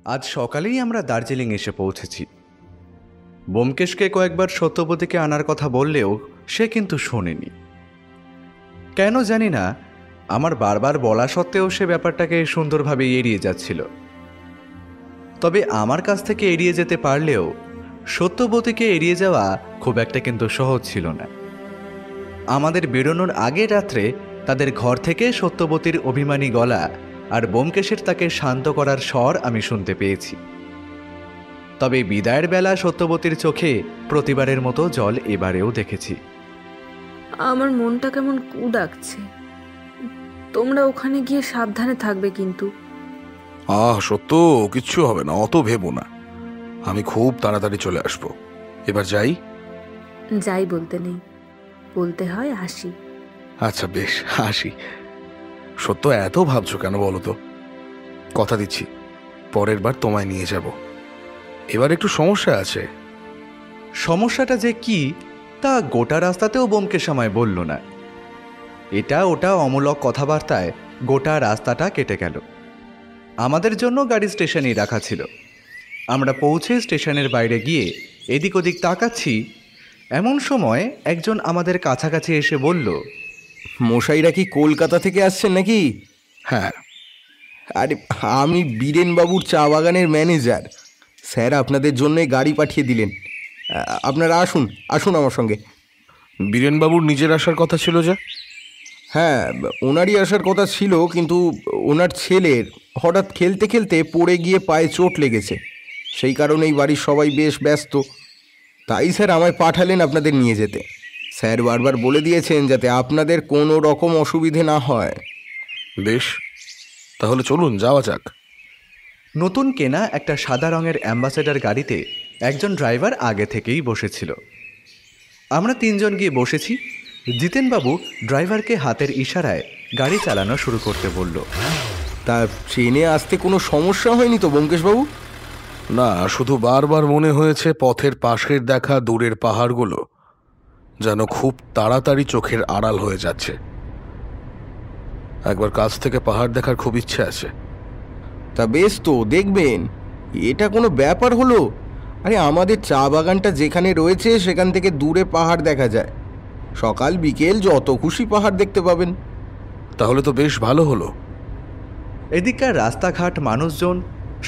আজ সকালেই আমরা দার্জিলিং এসে পৌঁছেছি। ব্যোমকেশকে কয়েকবার সত্যবতীকে আনার কথা বললেও সে কিন্তু শোনেনি। কেন জানি না, আমার বারবার বলা সত্ত্বেও সে ব্যাপারটাকে সুন্দরভাবে এড়িয়ে যাচ্ছিল। তবে আমার কাছ থেকে এড়িয়ে যেতে পারলেও সত্যবতীকে এড়িয়ে যাওয়া খুব একটা কিন্তু সহজ ছিল না। আমাদের বেরোনোর আগের রাত্রে তাদের ঘর থেকে সত্যবতীর অভিমানী গলা আর ব্যোমকেশের তাকে শান্ত করার স্বর আমি শুনতে পেয়েছি। তবে বিদায়ের বেলা সত্যবতীর চোখে প্রতিবারের মতো জল এবারেও দেখেছি। আমার মনটা কেমন কু ডাকছে। তোমরা ওখানে গিয়ে সাবধানে থাকবে কিন্তু। সত্য, কিচ্ছু হবে না, অত ভেবো না। আমি খুব তাড়াতাড়ি চলে আসবো। এবার যাই। যাই বলতে নেই, বলতে হয় আসি। আচ্ছা বেশ, আসি। সত্য, এত ভাবছো কেন বলো তো? কথা দিচ্ছি পরের বার তোমায় নিয়ে যাব। এবার একটু সমস্যা আছে। সমস্যাটা যে কি তা গোটা রাস্তাতেও ব্যোমকেশ আমায় বলল না। এটা ওটা অমূলক কথাবার্তায় গোটা রাস্তাটা কেটে গেল। আমাদের জন্য গাড়ি স্টেশনেই রাখা ছিল। আমরা পৌঁছে স্টেশনের বাইরে গিয়ে এদিক ওদিক তাকাচ্ছি, এমন সময় একজন আমাদের কাছাকাছি এসে বলল, মশাইরা কি কলকাতা থেকে আসছেন নাকি? হ্যাঁ। আরে, আমি বীরেনবাবুর চা বাগানের ম্যানেজার। স্যার আপনাদের জন্যই গাড়ি পাঠিয়ে দিলেন। আপনারা আসুন আসুন আমার সঙ্গে। বীরেনবাবুর নিজের আসার কথা ছিল যে? হ্যাঁ, ওনারই আসার কথা ছিল, কিন্তু ওনার ছেলের হঠাৎ খেলতে খেলতে পড়ে গিয়ে পায়ে চোট লেগেছে। সেই কারণেই বাড়ির সবাই বেশ ব্যস্ত। তাই স্যার আমায় পাঠালেন আপনাদের নিয়ে যেতে। স্যার বারবার বলে দিয়েছেন যাতে আপনাদের কোনো রকম অসুবিধে না হয়। বেশ, তাহলে চলুন যাওয়া যাক। নতুন কেনা একটা সাদা রঙের অ্যাম্বাসেডর গাড়িতে একজন ড্রাইভার আগে থেকেই বসেছিল। আমরা তিনজন গিয়ে বসেছি। জিতেনবাবু ড্রাইভারকে হাতের ইশারায় গাড়ি চালানো শুরু করতে বলল। তা ট্রেনে আসতে কোনো সমস্যা হয়নি তো ব্যোমকেশবাবু? না, শুধু বারবার মনে হয়েছে পথের পাশের দেখা দূরের পাহাড়গুলো যেন খুব তাড়াতাড়ি চোখের আড়াল হয়ে যাচ্ছে। একবার কাছ থেকে পাহাড় দেখার খুব ইচ্ছে আছে। তা বেশ, তো দেখবেন। এটা কোনো ব্যাপার হলো? আরে, আমাদের চা বাগানটা যেখানে রয়েছে সেখান থেকে দূরে পাহাড় দেখা যায়। সকাল বিকেল যত খুশি পাহাড় দেখতে পাবেন। তাহলে তো বেশ ভালো হলো। এদিককার রাস্তাঘাট, মানুষজন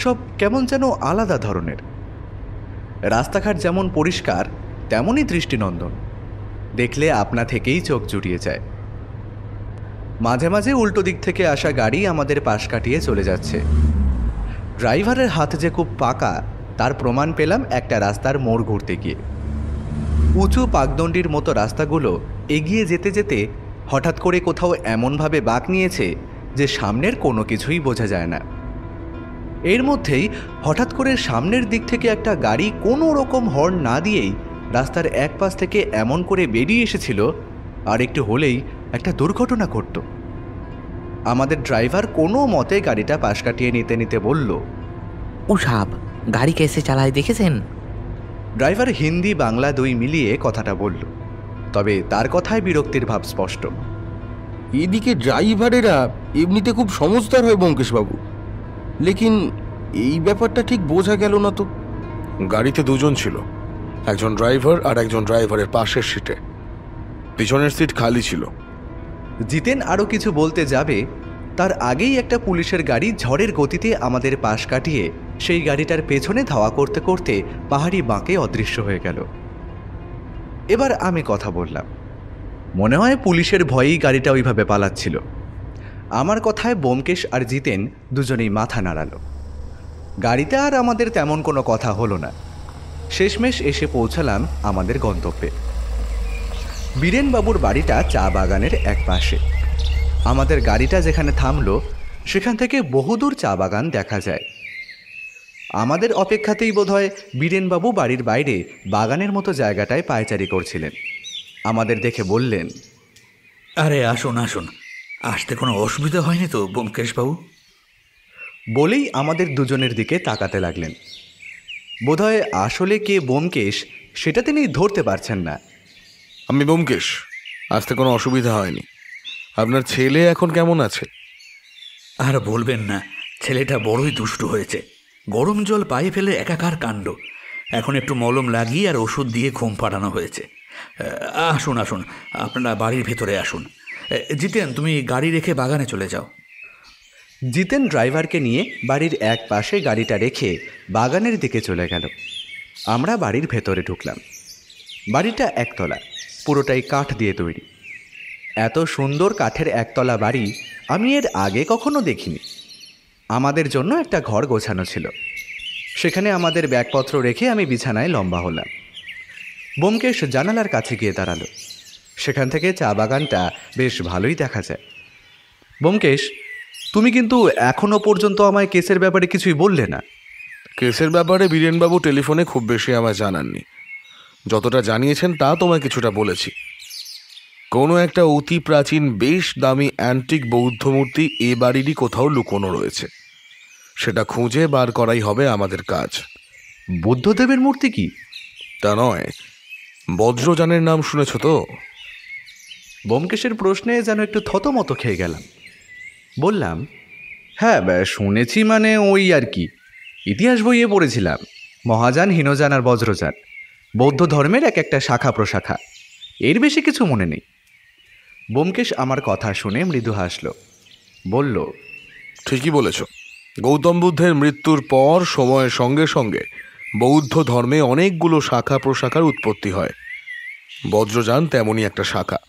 সব কেমন যেন আলাদা ধরনের। রাস্তাঘাট যেমন পরিষ্কার তেমনই দৃষ্টিনন্দন, দেখলে আপনা থেকেই চোখ জুড়িয়ে যায়। মাঝে মাঝে উল্টো দিক থেকে আসা গাড়ি আমাদের পাশ কাটিয়ে চলে যাচ্ছে। ড্রাইভারের হাত যে খুব পাকা তার প্রমাণ পেলাম একটা রাস্তার মোড় ঘুরতে গিয়ে। উঁচু পাকদণ্ডির মতো রাস্তাগুলো এগিয়ে যেতে যেতে হঠাৎ করে কোথাও এমনভাবে বাঁক নিয়েছে যে সামনের কোনো কিছুই বোঝা যায় না। এর মধ্যেই হঠাৎ করে সামনের দিক থেকে একটা গাড়ি কোনো রকম হর্ন না দিয়েই রাস্তার এক পাশ থেকে এমন করে বেরিয়ে এসেছিল, আর একটু হলেই একটা দুর্ঘটনা ঘটত। আমাদের ড্রাইভার কোনো মতে গাড়িটা পাশ কাটিয়ে নিতে নিতে বলল, ও সাব, গাড়ি কেসে চালায় দেখেছেন? ড্রাইভার হিন্দি বাংলা দুই মিলিয়ে কথাটা বলল, তবে তার কথায় বিরক্তির ভাব স্পষ্ট। এদিকে ড্রাইভারেরা এমনিতে খুব সমজদার হয় ব্যোমকেশবাবু, লেকিন এই ব্যাপারটা ঠিক বোঝা গেল না তো। গাড়িতে দুজন ছিল, একজন ড্রাইভার আর একজন ড্রাইভারের পাশের সিটে। পিছনের সিট খালি ছিল। জিতেন আরও কিছু বলতে যাবে, তার আগেই একটা পুলিশের গাড়ি ঝড়ের গতিতে আমাদের পাশ কাটিয়ে সেই গাড়িটার পেছনে ধাওয়া করতে করতে পাহাড়ি বাঁকে অদৃশ্য হয়ে গেল। এবার আমি কথা বললাম, মনে হয় পুলিশের ভয়েই গাড়িটা ওইভাবে পালাচ্ছিল। আমার কথায় ব্যোমকেশ আর জিতেন দুজনেই মাথা নাড়ালো। গাড়িতে আর আমাদের তেমন কোনো কথা হলো না। শেষমেশ এসে পৌঁছালাম আমাদের গন্তব্যে। বীরেনবাবুর বাড়িটা চা বাগানের এক পাশে। আমাদের গাড়িটা যেখানে থামলো সেখান থেকে বহুদূর চা বাগান দেখা যায়। আমাদের অপেক্ষাতেই বোধহয় বীরেনবাবু বাড়ির বাইরে বাগানের মতো জায়গাটায় পায়চারি করছিলেন। আমাদের দেখে বললেন, আরে আসুন আসুন, আসতে কোনো অসুবিধা হয়নি তো ব্যোমকেশবাবু? বলেই আমাদের দুজনের দিকে তাকাতে লাগলেন। বোধহয় আসলে কে ব্যোমকেশ সেটা তিনি ধরতে পারছেন না। আমি ব্যোমকেশ, আসতে কোনো অসুবিধা হয়নি। আপনার ছেলে এখন কেমন আছে? আর বলবেন না, ছেলেটা বড়ই দুষ্টু হয়েছে। গরম জল পায়ে ফেলে একাকার কাণ্ড। এখন একটু মলম লাগিয়ে আর ওষুধ দিয়ে ঘুম পাড়ানো হয়েছে। আসুন আসুন, আপনারা বাড়ির ভেতরে আসুন। জিতেন, তুমি গাড়ি রেখে বাগানে চলে যাও। জিতেন ড্রাইভারকে নিয়ে বাড়ির এক পাশে গাড়িটা রেখে বাগানের দিকে চলে গেল। আমরা বাড়ির ভেতরে ঢুকলাম। বাড়িটা একতলা, পুরোটাই কাঠ দিয়ে তৈরি। এত সুন্দর কাঠের একতলা বাড়ি আমি এর আগে কখনো দেখিনি। আমাদের জন্য একটা ঘর গোছানো ছিল, সেখানে আমাদের ব্যাগপত্র রেখে আমি বিছানায় লম্বা হলাম। ব্যোমকেশ জানালার কাছে গিয়ে দাঁড়ালো। সেখান থেকে চা বাগানটা বেশ ভালোই দেখা যায়। ব্যোমকেশ, তুমি কিন্তু এখনো পর্যন্ত আমায় কেসের ব্যাপারে কিছুই বললে না। কেসের ব্যাপারে বীরেনবাবু টেলিফোনে খুব বেশি আমায় জানাননি। যতটা জানিয়েছেন তা তোমায় কিছুটা বলেছি। কোনো একটা অতি প্রাচীন বেশ দামি অ্যান্টিক বৌদ্ধ মূর্তি এ বাড়িরই কোথাও লুকোনো রয়েছে। সেটা খুঁজে বার করাই হবে আমাদের কাজ। বুদ্ধদেবের মূর্তি কি? তা নয়, বজ্রযানের নাম শুনেছ তো? ব্যোমকেশের প্রশ্নে যেন একটু থতমত খেয়ে গেলাম। বললাম, হ্যাঁ শুনেছি, মানে ওই আর কি, ইতিহাস বইয়ে পড়েছিলাম। মহাযান, হীনযান আর বজ্রযান বৌদ্ধ ধর্মের এক একটা শাখা প্রশাখা, এর বেশি কিছু মনে নেই। ব্যোমকেশ আমার কথা শুনে মৃদু হাসল। বলল, ঠিকই বলেছ। গৌতম বুদ্ধের মৃত্যুর পর সময়ের সঙ্গে সঙ্গে বৌদ্ধ ধর্মে অনেকগুলো শাখা প্রশাখার উৎপত্তি হয়। বজ্রযান তেমনই একটা শাখা।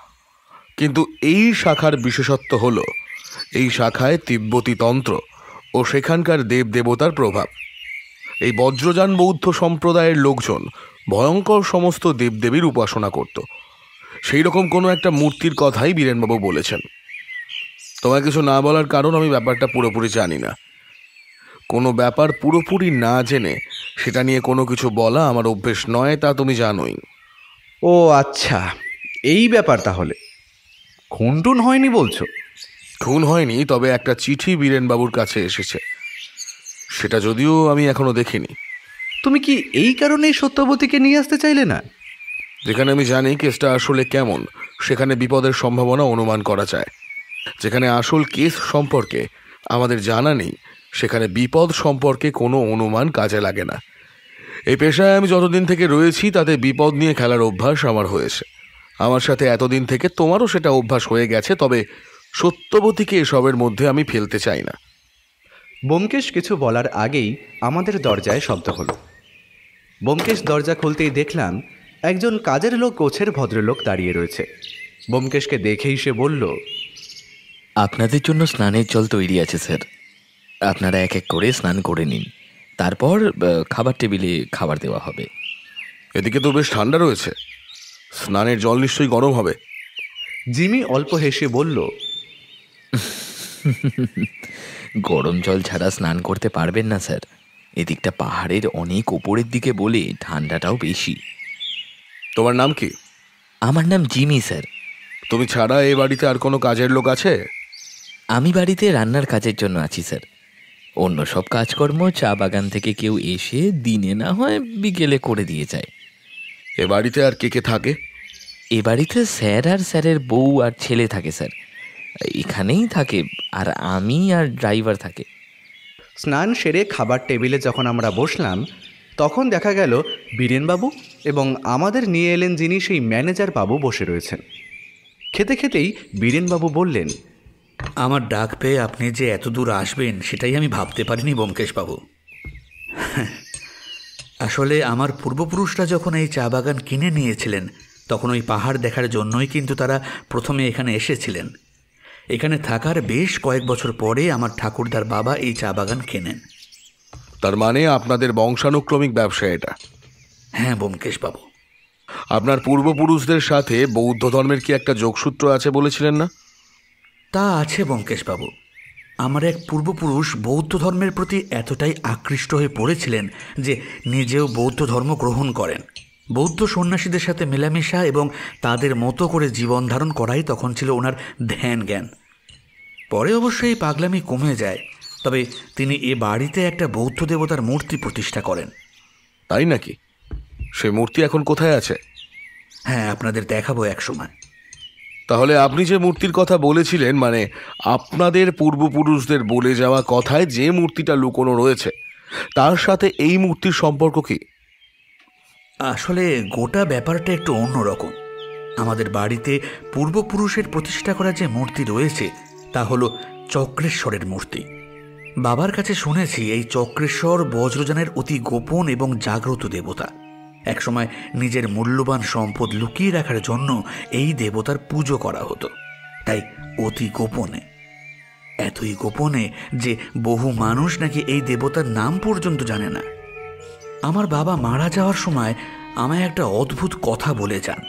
কিন্তু এই শাখার বিশেষত্ব হলো এই শাখায় তিব্বতী তন্ত্র ও সেখানকার দেবদেবতার প্রভাব। এই বজ্রযান বৌদ্ধ সম্প্রদায়ের লোকজন ভয়ঙ্কর সমস্ত দেবদেবীর উপাসনা করত। সেই রকম কোনো একটা মূর্তির কথাই বীরেনবাবু বলেছেন। তোমায় কিছু না বলার কারণ, আমি ব্যাপারটা পুরোপুরি জানি না। কোনো ব্যাপার পুরোপুরি না জেনে সেটা নিয়ে কোনো কিছু বলা আমার অভ্যেস নয়, তা তুমি জানোই। ও আচ্ছা, এই ব্যাপার তাহলে। খুনটুন হয়নি বলছো? খুন হয়নি, তবে একটা চিঠি বীরেনবাবুর কাছে এসেছে। সেটা যদিও আমি এখনো দেখিনি। তুমি কি এই কারণেই সত্যবতীকে নিয়ে আসতে চাইলে না? যেখানে আমি জানি কেসটা আসলে কেমন, সেখানে বিপদের সম্ভাবনা অনুমান করা যায়। যেখানে আসল কেস সম্পর্কে আমাদের জানা নেই, সেখানে বিপদ সম্পর্কে কোনো অনুমান কাজে লাগে না। এই পেশায় আমি যতদিন থেকে রয়েছি তাতে বিপদ নিয়ে খেলার অভ্যাস আমার হয়েছে। আমার সাথে এতদিন থেকে তোমারও সেটা অভ্যাস হয়ে গেছে। তবে সত্যবতীকে এসবের মধ্যে আমি ফেলতে চাই না। ব্যোমকেশ কিছু বলার আগেই আমাদের দরজায় শব্দ হলো। ব্যোমকেশ দরজা খুলতেই দেখলাম একজন কাজের লোক গোছের ভদ্রলোক দাঁড়িয়ে রয়েছে। ব্যোমকেশকে দেখেই সে বলল, আপনাদের জন্য স্নানের জল তৈরি আছে স্যার, আপনারা এক এক করে স্নান করে নিন, তারপর খাবার টেবিলে খাবার দেওয়া হবে। এদিকে তো বেশ ঠান্ডা রয়েছে, স্নানের জল নিশ্চয়ই গরম হবে। জিমি অল্প হেসে বলল, গরম জল ছাড়া স্নান করতে পারবেন না স্যার, এদিকটা পাহাড়ের অনেক উপরের দিকে বলে ঠান্ডাটাও বেশি। তোমার নাম কি? আমার নাম জিমি স্যার। তুমি ছাড়া এ বাড়িতে আর কোনো কাজের লোক আছে? আমি বাড়িতে রান্নার কাজের জন্য আছি স্যার। অন্য সব কাজকর্ম চা বাগান থেকে কেউ এসে দিনে না হয় বিকেলে করে দিয়ে যায়। এ বাড়িতে আর কে কে থাকে? এ বাড়িতে স্যার আর স্যারের বউ আর ছেলে থাকে স্যার, এখানেই থাকে, আর আমি আর ড্রাইভার থাকে। স্নান সেরে খাবার টেবিলে যখন আমরা বসলাম তখন দেখা গেল বীরেনবাবু এবং আমাদের নিয়ে এলেন যিনি সেই ম্যানেজার বাবু বসে রয়েছেন। খেতে খেতেই বীরেনবাবু বললেন, আমার ডাক পেয়ে আপনি যে এত দূর আসবেন সেটাই আমি ভাবতে পারিনি ব্যোমকেশবাবু। আসলে আমার পূর্বপুরুষরা যখন এই চা বাগান কিনে নিয়েছিলেন তখন ওই পাহাড় দেখার জন্যই কিন্তু তারা প্রথমে এখানে এসেছিলেন। এখানে থাকার বেশ কয়েক বছর পরে আমার ঠাকুরদার বাবা এই চা বাগান কেনেন। তার মানে আপনাদের বংশানুক্রমিক ব্যবসা এটা? হ্যাঁ ব্যোমকেশবাবু। আপনার পূর্বপুরুষদের সাথে বৌদ্ধ ধর্মের কি একটা যোগসূত্র আছে বলেছিলেন না? তা আছে ব্যোমকেশবাবু। আমার এক পূর্বপুরুষ বৌদ্ধ ধর্মের প্রতি এতটাই আকৃষ্ট হয়ে পড়েছিলেন যে নিজেও বৌদ্ধ ধর্ম গ্রহণ করেন। বৌদ্ধ সন্ন্যাসীদের সাথে মেলামেশা এবং তাদের মতো করে জীবন ধারণ করাই তখন ছিল ওনার ধ্যান জ্ঞান। পরে অবশ্য এই পাগলামি কমে যায়, তবে তিনি এ বাড়িতে একটা বৌদ্ধ দেবতার মূর্তি প্রতিষ্ঠা করেন। তাই নাকি? সে মূর্তি এখন কোথায় আছে? হ্যাঁ, আপনাদের দেখাবো এক সময়। তাহলে আপনি যে মূর্তির কথা বলেছিলেন, মানে আপনাদের পূর্বপুরুষদের বলে যাওয়া কথায় যে মূর্তিটা লুকোনো রয়েছে, তার সাথে এই মূর্তির সম্পর্ক কি? আসলে গোটা ব্যাপারটা একটু অন্যরকম। আমাদের বাড়িতে পূর্বপুরুষের প্রতিষ্ঠা করা যে মূর্তি রয়েছে তা হলো চক্রেশ্বরের মূর্তি। বাবার কাছে শুনেছি এই চক্রেশ্বর বজ্রযানের অতি গোপন এবং জাগ্রত দেবতা। একসময় নিজের মূল্যবান সম্পদ লুকিয়ে রাখার জন্য এই দেবতার পুজো করা হতো, তাই অতি গোপনে, এতই গোপনে যে বহু মানুষ নাকি এই দেবতার নাম পর্যন্ত জানে না। আমার বাবা মারা যাওয়ার সময় আমায় একটা অদ্ভুত কথা বলে যান।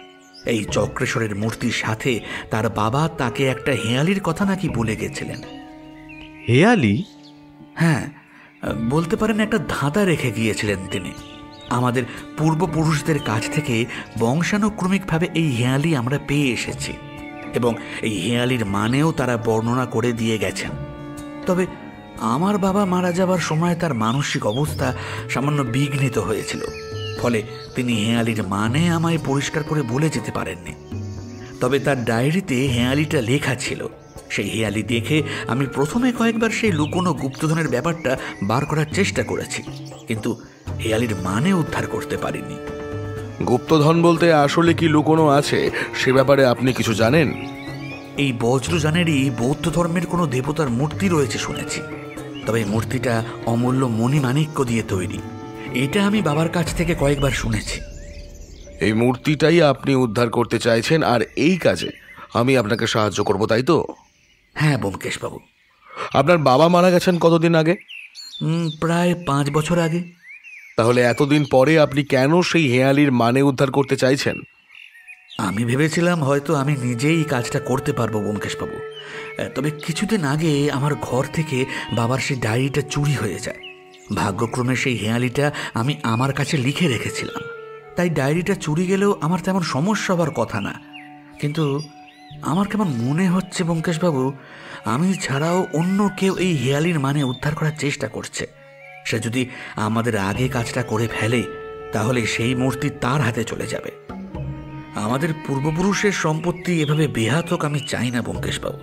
এই চক্রেশ্বরের মূর্তির সাথে তার বাবা তাকে একটা হেঁয়ালির কথা নাকি বলে গেছিলেন। হেয়ালি? হ্যাঁ, বলতে পারেন একটা ধাঁধা রেখে গিয়েছিলেন তিনি। আমাদের পূর্বপুরুষদের কাছ থেকে বংশানুক্রমিকভাবে এই হেঁয়ালি আমরা পেয়ে এসেছি এবং এই হেঁয়ালির মানেও তারা বর্ণনা করে দিয়ে গেছেন। তবে আমার বাবা মারা যাবার সময় তার মানসিক অবস্থা সামান্য বিঘ্নিত হয়েছিল, ফলে তিনি হেঁয়ালির মানে আমায় পরিষ্কার করে বলে যেতে পারেননি। তবে তার ডায়েরিতে হেঁয়ালিটা লেখা ছিল। সেই হেঁয়ালি দেখে আমি প্রথমে কয়েকবার সেই লুকোনো গুপ্তধনের ব্যাপারটা বার করার চেষ্টা করেছি, কিন্তু হেঁয়ালির মানে উদ্ধার করতে পারিনি। গুপ্তধন বলতে আসলে কি লুকোনো আছে সে ব্যাপারে আপনি কিছু জানেন? এই বজ্রযানেরই বৌদ্ধ ধর্মের কোনো দেবতার মূর্তি রয়েছে শুনেছি, তবে এই মূর্তিটা অমূল্য মণিমাণিক্য দিয়ে তৈরি, এটা আমি বাবার কাছ থেকে কয়েকবার শুনেছি। এই মূর্তিটাই আপনি উদ্ধার করতে চাইছেন, আর এই কাজে আমি আপনাকে সাহায্য করব, তাই তো? হ্যাঁ ব্যোমকেশবাবু। আপনার বাবা মারা গেছেন কতদিন আগে? প্রায় 5 বছর আগে। তাহলে এতদিন পরে আপনি কেন সেই হেঁয়ালির মানে উদ্ধার করতে চাইছেন? আমি ভেবেছিলাম হয়তো আমি নিজেই কাজটা করতে পারবো ব্যোমকেশবাবু। তবে কিছুদিন আগে আমার ঘর থেকে বাবার সেই ডায়েরিটা চুরি হয়ে যায়। ভাগ্যক্রমে সেই হেঁয়ালিটা আমি আমার কাছে লিখে রেখেছিলাম, তাই ডায়েরিটা চুরি গেলেও আমার তেমন সমস্যা হবার কথা না। কিন্তু আমার কেমন মনে হচ্ছে ব্যোমকেশবাবু, আমি ছাড়াও অন্য কেউ এই হেঁয়ালির মানে উদ্ধার করার চেষ্টা করছে। সে যদি আমাদের আগে কাজটা করে ফেলে তাহলে সেই মূর্তি তার হাতে চলে যাবে। আমাদের পূর্বপুরুষের সম্পত্তি এভাবে বেহাত হোক আমি চাই না ব্যোমকেশবাবু।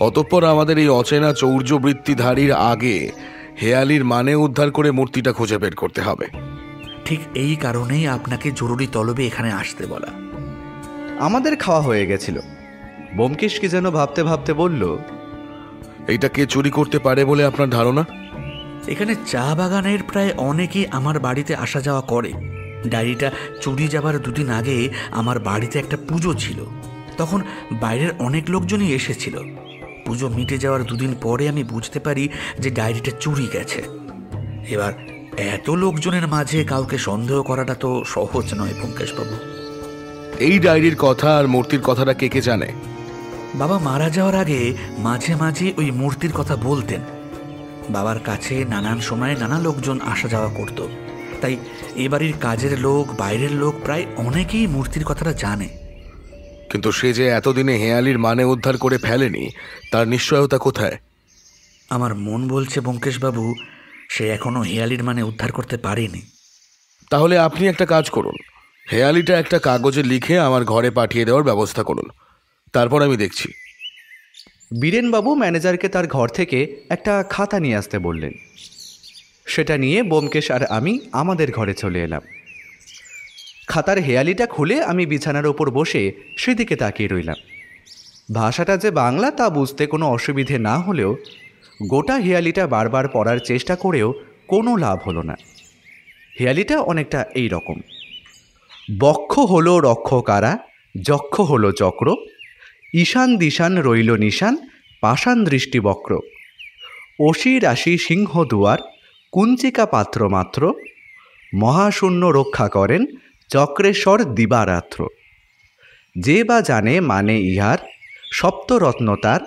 অতঃপর আমাদের এই অচেনা চৌর্যবৃত্তিধারীর আগে হেঁয়ালির মানে উদ্ধার করে মূর্তিটা খুঁজে বের করতে হবে। ঠিক এই কারণেই আপনাকে জরুরি তলবে এখানে আসতে বলা। আমাদের খাওয়া হয়ে গেছিল। ব্যোমকেশ কি যেন ভাবতে ভাবতে বলল, এইটা কে চুরি করতে পারে বলে আপনার ধারণা? এখানে চা বাগানের প্রায় অনেকেই আমার বাড়িতে আসা যাওয়া করে। ডায়েরিটা চুরি যাবার 2 দিন আগে আমার বাড়িতে একটা পুজো ছিল, তখন বাইরের অনেক লোকজনই এসেছিল। পুজো মিটে যাওয়ার 2 দিন পরে আমি বুঝতে পারি যে ডায়েরিটা চুরি গেছে। এবার এত লোকজনের মাঝে কাউকে সন্দেহ করাটা তো সহজ নয় ব্যোমকেশবাবু। এই ডায়েরির কথা আর মূর্তির কথাটা কে কে জানে? বাবা মারা যাওয়ার আগে মাঝে মাঝে ওই মূর্তির কথা বলতেন। বাবার কাছে নানান সময়ে নানা লোকজন আসা যাওয়া করত, তাই এ বাড়ির কাজের লোক, বাইরের লোক প্রায় অনেকেই মূর্তির কথাটা জানে। কিন্তু সে যে এতদিনে হেঁয়ালির মানে উদ্ধার করে ফেলেনি তার নিশ্চয়তা কোথায়? আমার মন বলছে ব্যোমকেশবাবু, সে এখনো হেঁয়ালির মানে উদ্ধার করতে পারেনি। তাহলে আপনি একটা কাজ করুন, হেঁয়ালিটা একটা কাগজে লিখে আমার ঘরে পাঠিয়ে দেওয়ার ব্যবস্থা করুন, তারপর আমি দেখছি। বীরেনবাবু ম্যানেজারকে তার ঘর থেকে একটা খাতা নিয়ে আসতে বললেন। সেটা নিয়ে ব্যোমকেশ আর আমি আমাদের ঘরে চলে এলাম। খাতার হেঁয়ালিটা খুলে আমি বিছানার ওপর বসে সেদিকে তাকিয়ে রইলাম। ভাষাটা যে বাংলা তা বুঝতে কোনো অসুবিধে না হলেও গোটা হেঁয়ালিটা বারবার পড়ার চেষ্টা করেও কোনো লাভ হলো না। হেঁয়ালিটা অনেকটা এই রকম: বক্ষ হলো রক্ষকারা, যক্ষ হলো চক্র, ঈশান দিশান রইল নিশান, পাষাণ দৃষ্টি বক্র, অসি রাশি সিংহ দুয়ার, কুঞ্চিকা পাত্র মাত্র, মহাশূন্য রক্ষা করেন চক্রেশ্বর দিবারাত্র, যে বা জানে মানে ইহার, সপ্তরত্ন তার,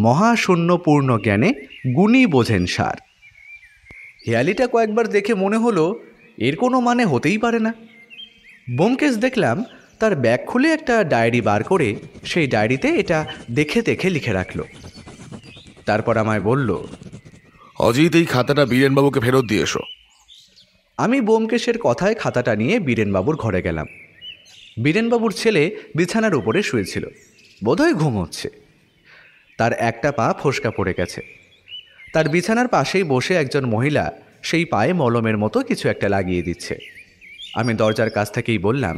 মহাশূন্য পূর্ণ জ্ঞানে গুণী বোঝেন সার। হেঁয়ালিটা কয়েকবার দেখে মনে হলো এর কোনো মানে হতেই পারে না। ব্যোমকেশ দেখলাম তার ব্যাগ খুলে একটা ডায়েরি বার করে সেই ডায়েরিতে এটা দেখে দেখে লিখে রাখলো। তারপর আমায় বলল, অজিত, এই খাতাটা বীরেনবাবুকে ফেরত দিয়ে এসো। আমি ব্যোমকেশের কথায় খাতাটা নিয়ে বীরেনবাবুর ঘরে গেলাম। বীরেনবাবুর ছেলে বিছানার উপরে শুয়েছিল, বোধহয় ঘুমোচ্ছে। তার একটা পা ফোসকা পড়ে গেছে। তার বিছানার পাশেই বসে একজন মহিলা সেই পায়ে মলমের মতো কিছু একটা লাগিয়ে দিচ্ছে। আমি দরজার কাছ থেকেই বললাম,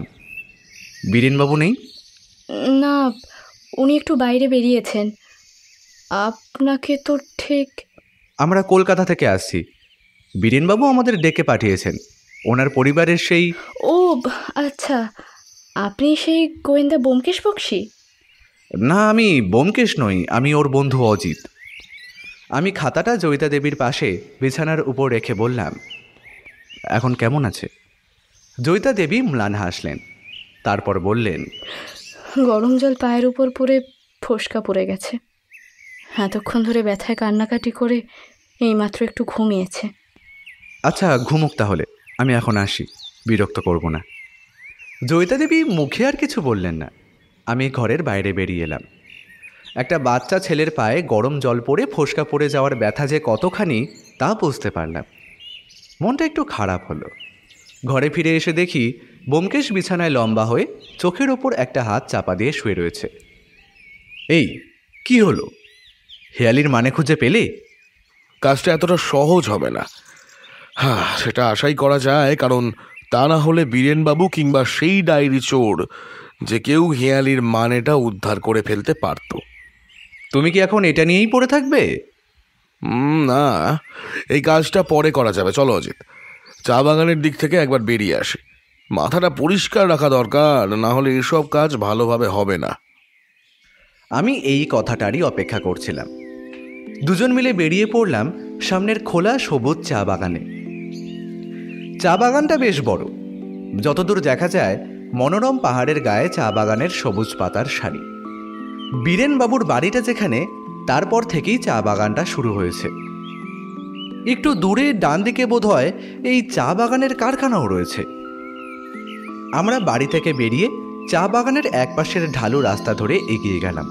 বীরেনবাবু নেই? না, উনি একটু বাইরে বেরিয়েছেন। আপনাকে তো ঠিক... আমরা কলকাতা থেকে আসছি। বীরেনবাবু আমাদের ডেকে পাঠিয়েছেন। ওনার পরিবারের সেই... ও আচ্ছা, আপনি সেই গোয়েন্দা ব্যোমকেশ বক্সী? না, আমি ব্যোমকেশ নই, আমি ওর বন্ধু অজিত। আমি খাতাটা জয়িতা দেবীর পাশে বিছানার উপর রেখে বললাম, এখন কেমন আছে? জয়িতা দেবী ম্লান হাসলেন, তারপর বললেন, গরম জল পায়ের উপর পড়ে ফোসকা পড়ে গেছে। এতক্ষণ ধরে ব্যথায় কান্নাকাটি করে এইমাত্র একটু ঘুমিয়েছে। আচ্ছা ঘুমুক তাহলে, আমি এখন আসি, বিরক্ত করব না। জয়িতা দেবী মুখে আর কিছু বললেন না। আমি ঘরের বাইরে বেরিয়ে এলাম। একটা বাচ্চা ছেলের পায়ে গরম জল পড়ে ফোসকা পড়ে যাওয়ার ব্যথা যে কতখানি তা বুঝতে পারলাম। মনটা একটু খারাপ হলো। ঘরে ফিরে এসে দেখি ব্যোমকেশ বিছানায় লম্বা হয়ে চোখের ওপর একটা হাত চাপা দিয়ে শুয়ে রয়েছে। এই কি হলো? হেয়ালির মানে খুঁজে পেলে? কাজটা এতটা সহজ হবে না। হ্যাঁ, সেটা আশাই করা যায়, কারণ তা না হলে বীরেনবাবু কিংবা সেই ডায়েরি চোর যে কেউ হেয়ালির মানেটা উদ্ধার করে ফেলতে পারত। তুমি কি এখন এটা নিয়েই পড়ে থাকবে? না, এই কাজটা পরে করা যাবে। চলো অজিত, চা বাগানের দিক থেকে একবার বেরিয়ে আসি। মাথাটা পরিষ্কার রাখা দরকার, না হলে এসব কাজ ভালোভাবে হবে না। আমি এই কথাটারই অপেক্ষা করছিলাম। দুজন মিলে বেরিয়ে পড়লাম সামনের খোলা সবুজ চা বাগানে। চা বাগানটা বেশ বড়। যতদূর দেখা যায় মনোরম পাহাড়ের গায়ে চা বাগানের সবুজ পাতার সারি। বীরেনবাবুর বাড়িটা যেখানে, তারপর থেকেই চা বাগানটা শুরু হয়েছে। একটু দূরে ডান দিকে বোধহয় এই চা বাগানের কারখানাও রয়েছে। আমরা বাড়ি থেকে বেরিয়ে চা বাগানের একপাশের ঢালু রাস্তা ধরে এগিয়ে গেলাম।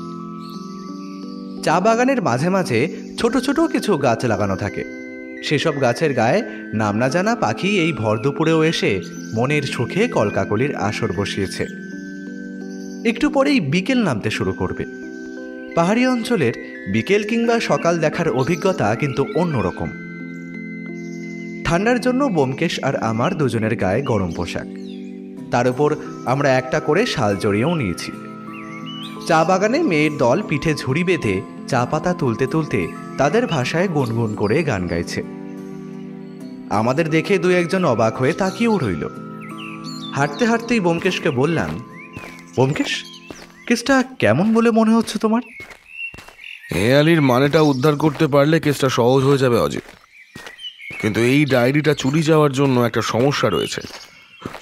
চা বাগানের মাঝে মাঝে ছোট ছোট কিছু গাছ লাগানো থাকে। সেসব গাছের গায়ে নাম না জানা পাখি এই ভর দুপুরেও এসে মনের সুখে কলকাকলির আসর বসিয়েছে। একটু পরেই বিকেল নামতে শুরু করবে। পাহাড়ি অঞ্চলের বিকেল কিংবা সকাল দেখার অভিজ্ঞতা কিন্তু অন্যরকম। ঠান্ডার জন্য ব্যোমকেশ আর আমার দুজনের গায়ে গরম পোশাক, তার উপর আমরা একটা করে শাল জড়িয়েও নিয়েছি। চা বাগানে মেয়ের দল পিঠে ঝুড়ি বেঁধে চা পাতা তুলতে তুলতে তাদের ভাষায় গুনগুন করে গান গাইছে। আমাদের দেখে দু একজন অবাক হয়ে তাকিয়েও রইল। হাঁটতে হাঁটতেই ব্যোমকেশকে বললাম, ব্যোমকেশ, কেসটা কেমন বলে মনে হচ্ছে তোমার? হেয়ালির মানেটা উদ্ধার করতে পারলে কেসটা সহজ হয়ে যাবে অজিত, কিন্তু এই ডায়েরিটা চুরি যাওয়ার জন্য একটা সমস্যা রয়েছে।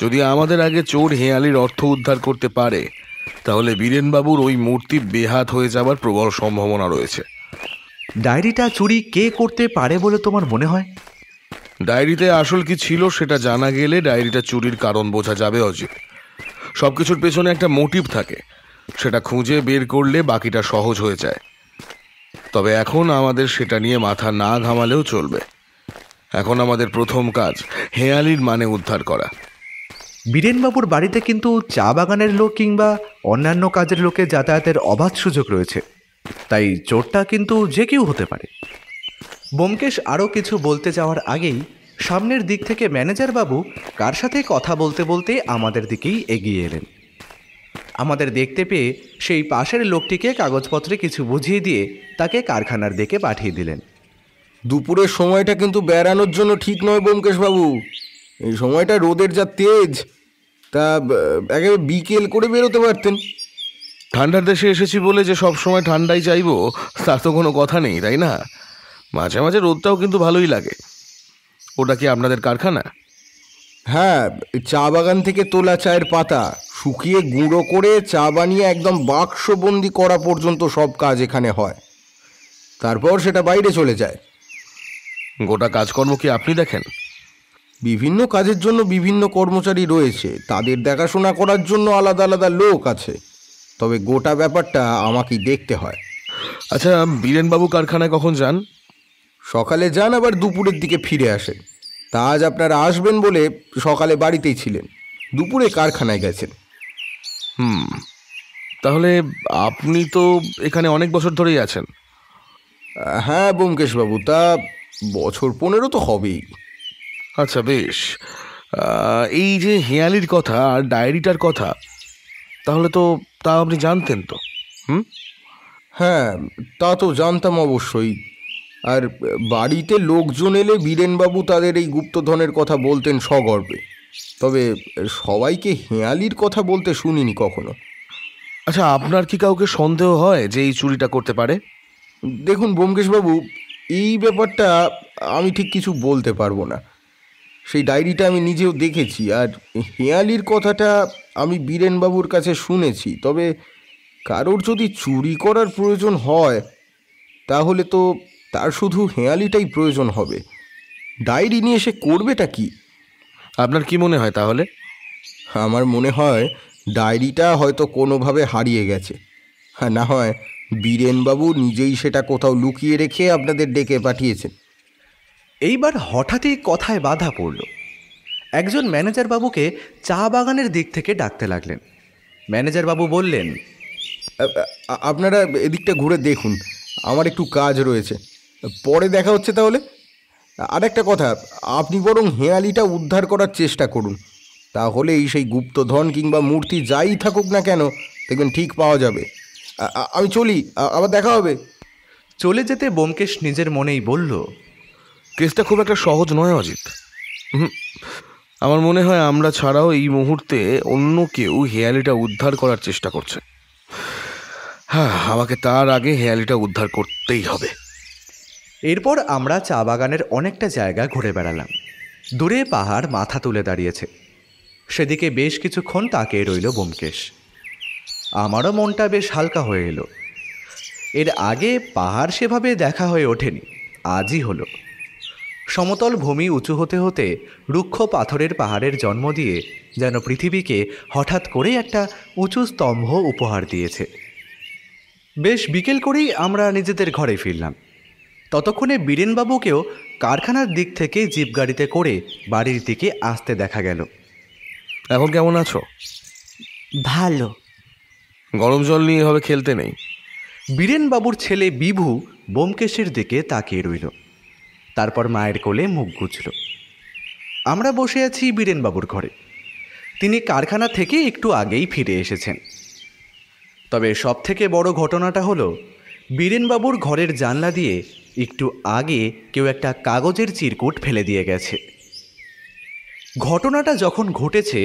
যদি আমাদের আগে চোর হেয়ালির অর্থ উদ্ধার করতে পারে, তাহলে বীরেনবাবুর ওই মূর্তি বেহাত হয়ে যাবার প্রবল সম্ভাবনা রয়েছে। ডায়েরিটা চুরি কে করতে পারে বলে তোমার মনে হয়? ডায়েরিতে আসল কি ছিল সেটা জানা গেলে ডায়েরিটা চুরির কারণ বোঝা যাবে অজিত। সবকিছুর পেছনে একটা মোটিভ থাকে, সেটা খুঁজে বের করলে বাকিটা সহজ হয়ে যায়। তবে এখন আমাদের সেটা নিয়ে মাথা না ঘামালেও চলবে। এখন আমাদের প্রথম কাজ হেয়ালির মানে উদ্ধার করা। বীরেনবাবুর বাড়িতে কিন্তু চা বাগানের লোক কিংবা অন্যান্য কাজের লোকের যাতায়াতের অবাধ সুযোগ রয়েছে, তাই চোরটা কিন্তু যে কেউ হতে পারে। ব্যোমকেশ আরও কিছু বলতে যাওয়ার আগেই সামনের দিক থেকে ম্যানেজার বাবু কার সাথে কথা বলতে বলতে আমাদের দিকেই এগিয়ে এলেন। আমাদের দেখতে পেয়ে সেই পাশের লোকটিকে কাগজপত্রে কিছু বুঝিয়ে দিয়ে তাকে কারখানার দিকে পাঠিয়ে দিলেন। দুপুরের সময়টা কিন্তু বেড়ানোর জন্য ঠিক নয় ব্যোমকেশ বাবু। এই সময়টা রোদের যা তেজ, তা একেবারে বিকেল করে বেরোতে পারতেন। ঠান্ডার দেশে এসেছি বলে যে সব সময় ঠান্ডাই চাইবো তার তো কোনো কথা নেই, তাই না? মাঝে মাঝে রোদটাও কিন্তু ভালোই লাগে। ওটা কি আপনাদের কারখানা? হ্যাঁ, চা বাগান থেকে তোলা চায়ের পাতা শুকিয়ে গুঁড়ো করে চা বানিয়ে একদম বাক্সবন্দি করা পর্যন্ত সব কাজ এখানে হয়। তারপর সেটা বাইরে চলে যায়। গোটা কাজকর্ম কি আপনি দেখেন? বিভিন্ন কাজের জন্য বিভিন্ন কর্মচারী রয়েছে, তাদের দেখাশোনা করার জন্য আলাদা আলাদা লোক আছে। তবে গোটা ব্যাপারটা আমাকেই দেখতে হয়। আচ্ছা, বীরেনবাবু কারখানায় কখন যান? সকালে যান, আবার দুপুরের দিকে ফিরে আসেন। তা আজ আপনারা আসবেন বলে সকালে বাড়িতেই ছিলেন, দুপুরে কারখানায় গেছেন। তাহলে আপনি তো এখানে অনেক বছর ধরেই আছেন। হ্যাঁ ব্যোমকেশবাবু, তা বছর 15 তো হবেই। আচ্ছা বেশ, এই যে হেয়ালির কথা আর ডায়েরিটার কথা, তাহলে তো তা আপনি জানতেন তো? হ্যাঁ, তা তো জানতাম অবশ্যই। আর বাড়িতে লোকজন এলে বীরেনবাবু তাদের এই গুপ্তধনের কথা বলতেন সগর্বে। তবে সবাইকে হেঁয়ালির কথা বলতে শুনিনি কখনো। আচ্ছা, আপনার কি কাউকে সন্দেহ হয় যে এই চুরিটা করতে পারে? দেখুন ব্যোমকেশবাবু, এই ব্যাপারটা আমি ঠিক কিছু বলতে পারবো না। সেই ডায়েরিটা আমি নিজেও দেখেছি, আর হেঁয়ালির কথাটা আমি বীরেনবাবুর কাছে শুনেছি। তবে কারোর যদি চুরি করার প্রয়োজন হয় তাহলে তো তার শুধু হেঁয়ালিটাই প্রয়োজন হবে। ডায়েরি নিয়ে সে করবেটা কি? আপনার কি মনে হয় তাহলে? আমার মনে হয় ডায়েরিটা হয়তো কোনোভাবে হারিয়ে গেছে, আর না হয় বীরেনবাবু নিজেই সেটা কোথাও লুকিয়ে রেখে আপনাদের ডেকে পাঠিয়েছেন। এইবার হঠাৎই কথায় বাধা পড়ল। একজন ম্যানেজার বাবুকে চা বাগানের দিক থেকে ডাকতে লাগলেন। ম্যানেজার বাবু বললেন, আপনারা এদিকটা ঘুরে দেখুন, আমার একটু কাজ রয়েছে, পরে দেখা হচ্ছে তাহলে। আর একটা কথা, আপনি বরং হেঁয়ালিটা উদ্ধার করার চেষ্টা করুন, তাহলেই সেই গুপ্তধন কিংবা মূর্তি যাই থাকুক না কেন দেখবেন ঠিক পাওয়া যাবে। আমি চলি, আবার দেখা হবে। চলে যেতে ব্যোমকেশ নিজের মনেই বলল, কেসটা খুব একটা সহজ নয় অজিত। আমার মনে হয় আমরা ছাড়াও এই মুহূর্তে অন্য কেউ হেয়ালিটা উদ্ধার করার চেষ্টা করছে। হ্যাঁ, আমাকে তার আগে হেয়ালিটা উদ্ধার করতেই হবে। এরপর আমরা চা বাগানের অনেকটা জায়গা ঘুরে বেড়ালাম। দূরে পাহাড় মাথা তুলে দাঁড়িয়েছে, সেদিকে বেশ কিছুক্ষণ তাকিয়ে রইল ব্যোমকেশ। আমারও মনটা বেশ হালকা হয়ে এলো। এর আগে পাহাড় সেভাবে দেখা হয়ে ওঠেনি, আজই হলো। সমতল ভূমি উঁচু হতে হতে রুক্ষ পাথরের পাহাড়ের জন্ম দিয়ে যেন পৃথিবীকে হঠাৎ করে একটা উঁচু স্তম্ভ উপহার দিয়েছে। বেশ বিকেল করেই আমরা নিজেদের ঘরে ফিরলাম। ততক্ষণে বীরেনবাবুকেও কারখানার দিক থেকে জিপ গাড়িতে করে বাড়ির দিকে আসতে দেখা গেল। এখন কেমন আছো? ভালো। গরম জল নিয়ে এভাবে খেলতে নেই। বীরেনবাবুর ছেলে বিভু ব্যোমকেশের দিকে তাকিয়ে রইল, তারপর মায়ের কোলে মুখ গুজল। আমরা বসে আছি বীরেনবাবুর ঘরে। তিনি কারখানা থেকে একটু আগেই ফিরে এসেছেন। তবে সব থেকে বড় ঘটনাটা হলো, বীরেনবাবুর ঘরের জানলা দিয়ে একটু আগে কেউ একটা কাগজের চিরকুট ফেলে দিয়ে গেছে। ঘটনাটা যখন ঘটেছে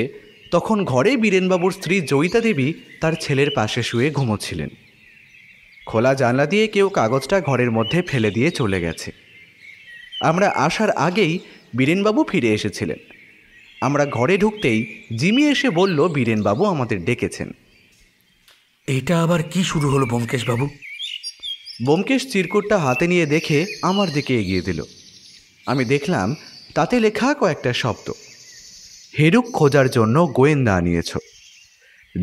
তখন ঘরে বীরেনবাবুর স্ত্রী জয়িতা দেবী তার ছেলের পাশে শুয়ে ঘুমোচ্ছিলেন। খোলা জানলা দিয়ে কেউ কাগজটা ঘরের মধ্যে ফেলে দিয়ে চলে গেছে। আমরা আসার আগেই বীরেনবাবু ফিরে এসেছিলেন। আমরা ঘরে ঢুকতেই জিমি এসে বলল বীরেনবাবু আমাদের ডেকেছেন। এটা আবার কি শুরু হলো ব্যোমকেশবাবু? ব্যোমকেশ চিরকুটটা হাতে নিয়ে দেখে আমার দিকে এগিয়ে দিল। আমি দেখলাম তাতে লেখা কয়েকটা শব্দ। হেরুক খোঁজার জন্য গোয়েন্দা আনিয়েছ,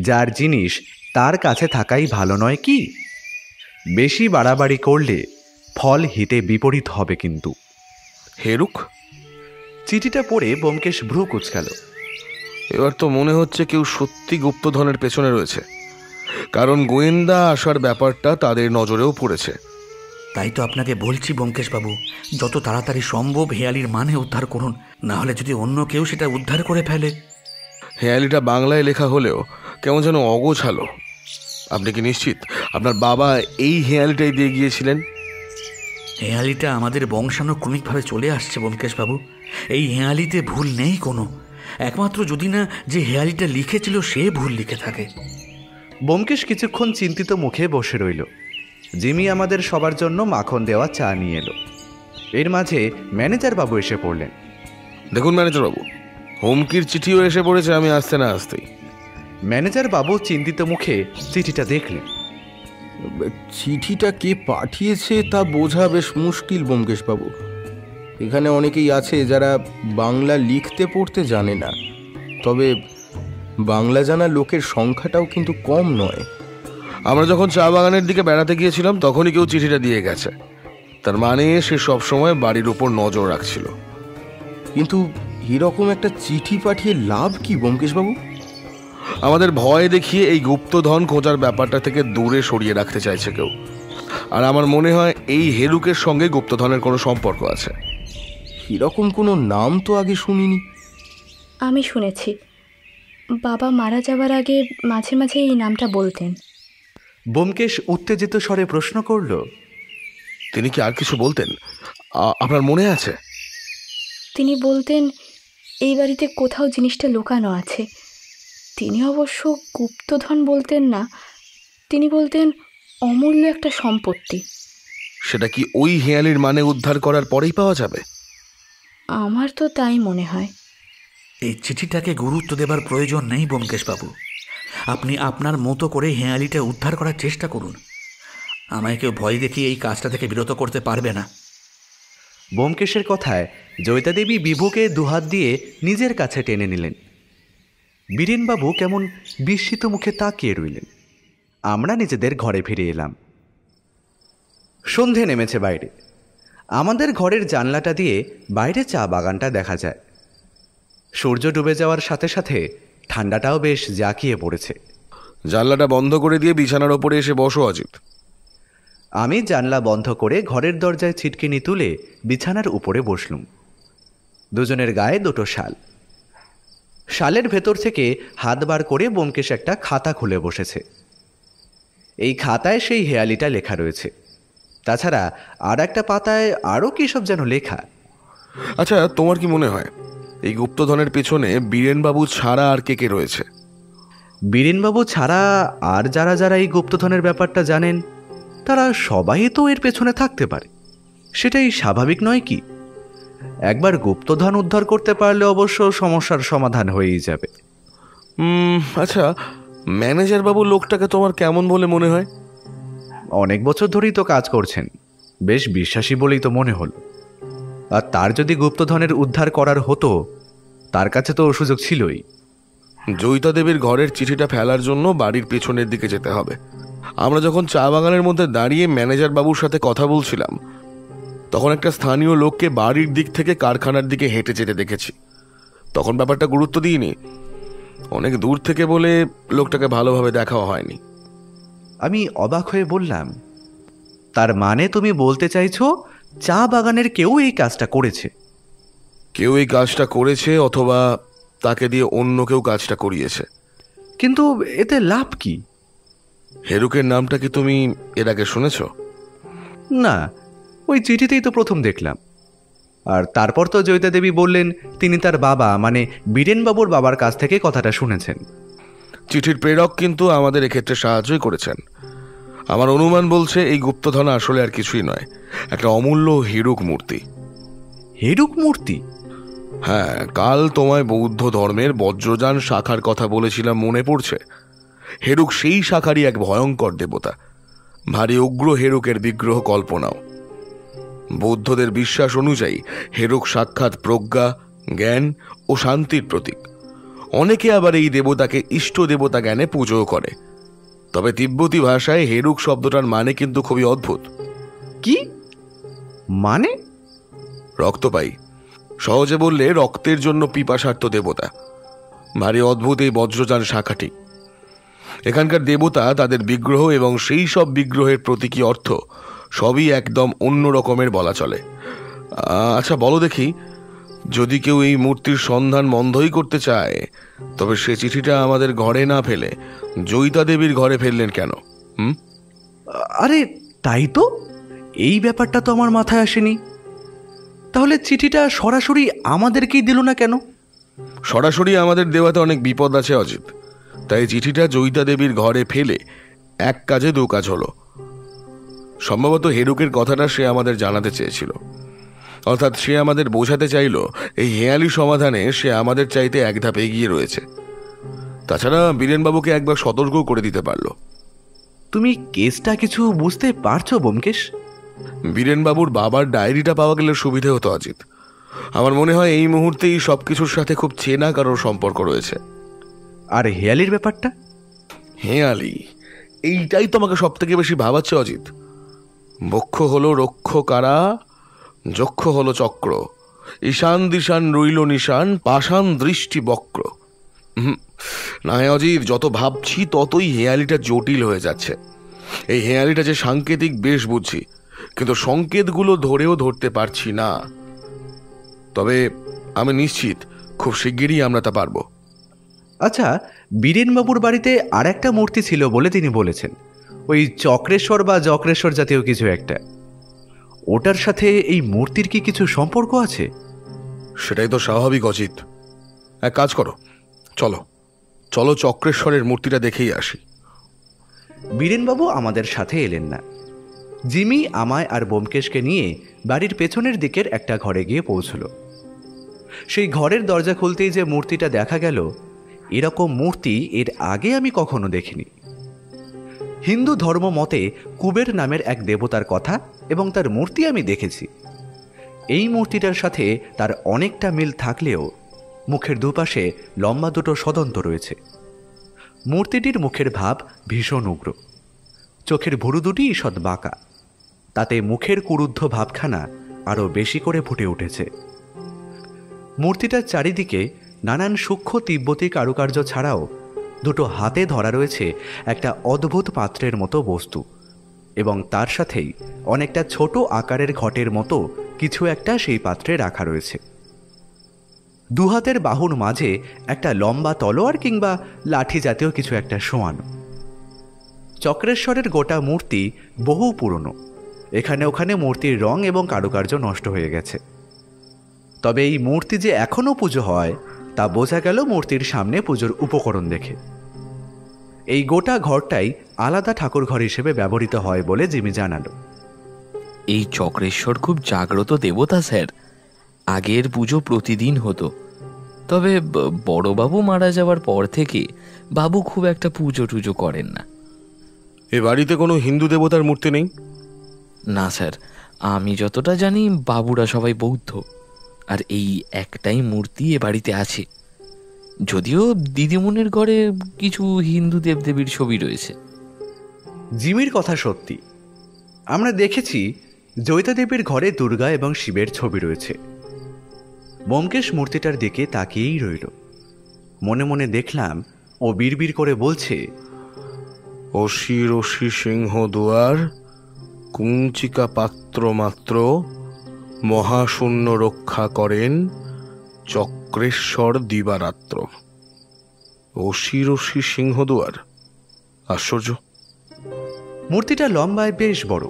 যার জিনিস তার কাছে থাকাই ভালো নয় কি? বেশি বাড়াবাড়ি করলে ফল হিতে বিপরীত হবে কিন্তু। হেরুক? চিঠিটা পড়ে ব্যোমকেশ ভ্রু কুঁচকাল। এবার তো মনে হচ্ছে কেউ সত্যি গুপ্তধনের পেছনে রয়েছে, কারণ গোয়েন্দা আসার ব্যাপারটা তাদের নজরেও পড়েছে। তাই তো আপনাকে বলছি ব্যোমকেশবাবু, যত তাড়াতাড়ি সম্ভব হেয়ালির মানে উদ্ধার করুন, না হলে যদি অন্য কেউ সেটা উদ্ধার করে ফেলে। হেয়ালিটা বাংলায় লেখা হলেও কেমন যেন অগোছালো। আপনি কি নিশ্চিত আপনার বাবা এই হেয়ালিটাই দিয়ে গিয়েছিলেন? হেয়ালিটা আমাদের বংশানুক্রমিকভাবে চলে আসছে ব্যোমকেশবাবু। এই হেয়ালিতে ভুল নেই কোনো, একমাত্র যদি না যে হেয়ালিটা লিখেছিল সে ভুল লিখে থাকে। ব্যোমকেশ কিছুক্ষণ চিন্তিত মুখে বসে রইল। জিমি আমাদের সবার জন্য মাখন দেওয়া চা নিয়ে এলো। এর মাঝে ম্যানেজার বাবু এসে পড়লেন। দেখুন ম্যানেজার বাবু, হুমকির চিঠিও এসে পড়েছে আমি আসতে না আসতেই। ম্যানেজার বাবু চিন্তিত মুখে চিঠিটা দেখলেন। চিঠিটা কে পাঠিয়েছে তা বোঝা বেশ মুশকিল ব্যোমকেশবাবু। এখানে অনেকেই আছে যারা বাংলা লিখতে পড়তে জানে না, তবে বাংলা জানা লোকের সংখ্যাটাও কিন্তু কম নয়। আমরা যখন চা বাগানের দিকে বেড়াতে গিয়েছিলাম তখনই কেউ চিঠিটা দিয়ে গেছে। তার মানে সে সবসময় বাড়ির উপর নজর রাখছিল। কিন্তু এরকম একটা চিঠি পাঠিয়ে লাভ কি ব্যোমকেশবাবু? আমাদের ভয় দেখিয়ে এই গুপ্তধন খোঁজার ব্যাপারটা থেকে দূরে সরিয়ে রাখতে চাইছে কেউ। আর আমার মনে হয় এই হেরুকের সঙ্গে গুপ্তধনের কোনো সম্পর্ক আছে। এরকম কোনো নাম তো আগে শুনিনি। আমি শুনেছি, বাবা মারা যাওয়ার আগে মাঝে মাঝে এই নামটা বলতেন। ব্যোমকেশ উত্তেজিত স্বরে প্রশ্ন করল, তিনি কি আর কিছু বলতেন? আপনার মনে আছে? তিনি বলতেন এই বাড়িতে কোথাও জিনিসটা লুকানো আছে। তিনি অবশ্য গুপ্তধন বলতেন না, তিনি বলতেন অমূল্য একটা সম্পত্তি। সেটা কি ওই হেয়ালির মানে উদ্ধার করার পরেই পাওয়া যাবে? আমার তো তাই মনে হয়। এই চিঠিটাকে গুরুত্ব দেবার প্রয়োজন নেই ব্যোমকেশবাবু। আপনি আপনার মতো করে হেঁয়ালিটা উদ্ধার করার চেষ্টা করুন। আমায় কেউ ভয় দেখিয়ে এই কাজটা থেকে বিরত করতে পারবে না। ব্যোমকেশের কথায় জয়িতা দেবী বিভুকে দুহাত দিয়ে নিজের কাছে টেনে নিলেন। বীরেনবাবু কেমন বিস্মিত মুখে তাকিয়ে রইলেন। আমরা নিজেদের ঘরে ফিরে এলাম। সন্ধে নেমেছে বাইরে। আমাদের ঘরের জানলাটা দিয়ে বাইরে চা বাগানটা দেখা যায়। সূর্য ডুবে যাওয়ার সাথে সাথে ঠান্ডাটাও বেশ জাঁকিয়ে পড়েছে। জানলাটা বন্ধ করে দিয়ে বিছানার ওপরে এসে বসো অজিত। আমি জানলা বন্ধ করে ঘরের দরজায় ছিটকিনি তুলে বিছানার উপরে বসলুম। দুজনের গায়ে দুটো শাল। শালের ভেতর থেকে হাত বার করে ব্যোমকেশ একটা খাতা খুলে বসেছে। এই খাতায় সেই হেয়ালিটা লেখা রয়েছে। তাছাড়া আর একটা পাতায় আরও কী সব যেন লেখা। আচ্ছা, তোমার কি মনে হয় এই গুপ্তধনের পেছনে বীরেনবাবু ছাড়া আর কে কে রয়েছে? বীরেনবাবু ছাড়া আর যারা যারা এই গুপ্তধনের ব্যাপারটা জানেন তারা সবাই তো এর পেছনে থাকতে পারে। সেটাই স্বাভাবিক নয় কি? একবার গুপ্তধন উদ্ধার করতে পারলে অবশ্য সমস্যার সমাধান হয়েই যাবে। আচ্ছা, ম্যানেজার বাবু লোকটাকে তোমার কেমন বলে মনে হয়? অনেক বছর ধরেই তো কাজ করছেন, বেশ বিশ্বাসী বলেই তো মনে হলো। আর তার যদি গুপ্তধনের উদ্ধার করার হতো তার কাছে তো সুযোগ ছিলই। জয়িতা দেবীর ঘরের চিঠিটা ফেলার জন্য বাড়ির পেছনের দিকে যেতে হবে। আমরা যখন চা বাগানের মধ্যে দাঁড়িয়ে ম্যানেজার বাবুর সাথে কথা বলছিলাম তখন একটা স্থানীয় লোককে বাড়ির দিক থেকে কারখানার দিকে হেঁটে যেতে দেখেছি। তখন ব্যাপারটা গুরুত্ব দিইনি, অনেক দূর থেকে বলে লোকটাকে ভালোভাবে দেখাও হয়নি। আমি অবাক হয়ে বললাম, তার মানে তুমি বলতে চাইছো চা বাগানের কেউ এই কাজটা করেছে? কেউ এই কাজটা করেছে অথবা তাকে দিয়ে অন্য কেউ কাজটা করিয়েছে। কিন্তু এতে লাভ কি? হেরুকের নামটা কি তুমি এর আগে শুনেছ? না, ওই চিঠিতেই তো প্রথম দেখলাম। আর তারপর তো জয়িতা দেবী বললেন তিনি তার বাবা মানে বীরেনবাবুর বাবার কাছ থেকে কথাটা শুনেছেন। চিঠির প্রেরক কিন্তু আমাদের এক্ষেত্রে সাহায্যই করেছেন। আমার অনুমান বলছে এই গুপ্তধন আসলে আর কিছুই নয়, একটা অমূল্য হেরুক মূর্তি। হেরুক মূর্তি? হ্যাঁ, কাল তোমায় বৌদ্ধ ধর্মের বজ্রযান শাখার কথা বলেছিলাম, মনে পড়ছে? হেরুক সেই শাখারই এক ভয়ঙ্কর দেবতা। ভারী উগ্র হেরুকের বিগ্রহ কল্পনাও। বৌদ্ধদের বিশ্বাস অনুযায়ী হেরুক সাক্ষাৎ প্রজ্ঞা, জ্ঞান ও শান্তির প্রতীক। অনেকে আবার এই দেবতাকে ইষ্ট দেবতা জ্ঞানে পুজোও করে। তবে তিব্বতী ভাষায় হেরুক শব্দটার মানে কিন্তু খুবই অদ্ভুত। কি মানে? রক্তপাই। সহজে বললে রক্তের জন্য পিপাসার্থ দেবতা। ভারী অদ্ভুত এই বজ্রযান শাখাটি। এখানকার দেবতা, তাদের বিগ্রহ এবং সেই সব বিগ্রহের প্রতীকী অর্থ সবই একদম অন্য রকমের বলা চলে। আচ্ছা বলো দেখি, যদি কেউ এই মূর্তির সন্ধান বন্ধই করতে চায় তবে সে চিঠিটা আমাদের ঘরে না ফেলে জয়িতা দেবীর ঘরে ফেললেন কেন? আরে তাই তো, এই ব্যাপারটা তো আমার মাথায় আসেনি। তাহলে চিঠিটা সরাসরি আমাদেরকেই দিল না কেন? সরাসরি আমাদের দেওয়াতে অনেক বিপদ আছে অজিত। তাই চিঠিটা জয়িতা দেবীর ঘরে ফেলে এক কাজে দু কাজ হলো। সম্ভবত হেরুকের কথাটা সে আমাদের জানাতে চেয়েছিল, অর্থাৎ সে আমাদের বোঝাতে চাইল এই হেয়ালি সমাধানে সে আমাদের চাইতে এক ধাপ এগিয়ে রয়েছে। তাছাড়া বীরেনবাবুকে একবার সতর্ক করে দিতে পারল। তুমি কেসটা কিছু বুঝতে পারছো ব্যোমকেশ? বীরেনবাবুর বাবার ডায়েরিটা পাওয়া গেলে সুবিধে হতো অজিত। আমার মনে হয় এই মুহূর্তেই সবকিছুর সাথে খুব চেনা কারোর সম্পর্ক রয়েছে। আর হেয়ালির ব্যাপারটা? হেয়ালি, এইটাই তোমাকে সব থেকে বেশি ভাবাচ্ছে অজিত। বক্ষ হলো রক্ষ কারা, যক্ষ হলো চক্র, ঈশান দিশান রইল নিশান, পাষাণ দৃষ্টি বক্র। না অজিত, যত ভাবছি ততই হেয়ালিটা জটিল হয়ে যাচ্ছে। এই হেঁয়ালিটা যে সাংকেতিক বেশ বুঝছি, কিন্তু সংকেতগুলো ধরেও ধরতে পারছি না। তবে আমি নিশ্চিত খুব শিগগিরই আমরা তা পারবো। আচ্ছা, বীরেনবাবুর বাড়িতে আর একটা মূর্তি ছিল বলে তিনি বলেছেন, ওই চক্রেশ্বর বা যক্রেশ্বর জাতীয় কিছু একটা। ওটার সাথে এই মূর্তির কি কিছু সম্পর্ক আছে? সেটাই তো স্বাভাবিক অজিত। এক কাজ করো, চলো চলো চক্রেশ্বরের মূর্তিটা দেখেই আসি। বীরেনবাবু আমাদের সাথে এলেন না। জিমি আমায় আর ব্যোমকেশকে নিয়ে বাড়ির পেছনের দিকের একটা ঘরে গিয়ে পৌঁছল। সেই ঘরের দরজা খুলতেই যে মূর্তিটা দেখা গেল, এরকম মূর্তি এর আগে আমি কখনো দেখিনি। হিন্দু ধর্ম মতে কুবের নামের এক দেবতার কথা এবং তার মূর্তি আমি দেখেছি। এই মূর্তিটার সাথে তার অনেকটা মিল থাকলেও মুখের দুপাশে লম্বা দুটো সদন্ত রয়েছে। মূর্তিটির মুখের ভাব ভীষণ উগ্র, চোখের ভুরু দুটি ঈষৎ বাঁকা, তাতে মুখের কুরুদ্ধ ভাবখানা আরও বেশি করে ফুটে উঠেছে। মূর্তিটার চারিদিকে নানান সূক্ষ্ম তিব্বতী কারুকার্য ছাড়াও দুটো হাতে ধরা রয়েছে একটা অদ্ভুত পাত্রের মতো বস্তু, এবং তার সাথেই অনেকটা ছোট আকারের ঘটের মতো কিছু একটা সেই পাত্রে রাখা রয়েছে। দুহাতের বাহুর মাঝে একটা লম্বা তলোয়ার কিংবা লাঠি জাতীয় কিছু একটা শোয়ানো। চক্রেশ্বরের গোটা মূর্তি বহু পুরনো, এখানে ওখানে মূর্তির রং এবং কারুকার্য নষ্ট হয়ে গেছে। তবে এই মূর্তি যে এখনও পুজো হয় তা বোঝা গেল মূর্তির সামনে পুজোর উপকরণ দেখে। এই গোটা ঘরটাই আলাদা ঠাকুর ঘর হিসেবে ব্যবহৃত হয় বলে জিমি জানালো। এই চক্রেশ্বর খুব জাগ্রত দেবতা স্যার। আগের পুজো প্রতিদিন হতো, তবে বড়বাবু মারা যাওয়ার পর থেকে বাবু খুব একটা পুজো টুজো করেন না। এ বাড়িতে কোনো হিন্দু দেবতার মূর্তি নেই? না স্যার, আমি যতটা জানি বাবুরা সবাই বৌদ্ধ, আর এই একটাই মূর্তি এ বাড়িতে আছে। যদিও দিদিমণির ঘরে কিছু হিন্দু দেবদেবীর ছবি রয়েছে। জিমির কথা সত্যি, আমরা দেখেছি জয়িতা দেবীর ঘরে দুর্গা এবং শিবের ছবি রয়েছে। ব্যোমকেশ মূর্তিটার দিকে তাকিয়েই রইল। মনে মনে দেখলাম ও বিড়বিড় করে বলছে, অসি রশি সিংহ দুয়ার, কুঞ্চিকা পাত্র মাত্র, মহাশূন্য রক্ষা করেন চক্রেশ্বর দিবারাত্র। অসি রশি সিংহ দুয়ার, আশ্চর্য। মূর্তিটা লম্বায় বেশ বড়।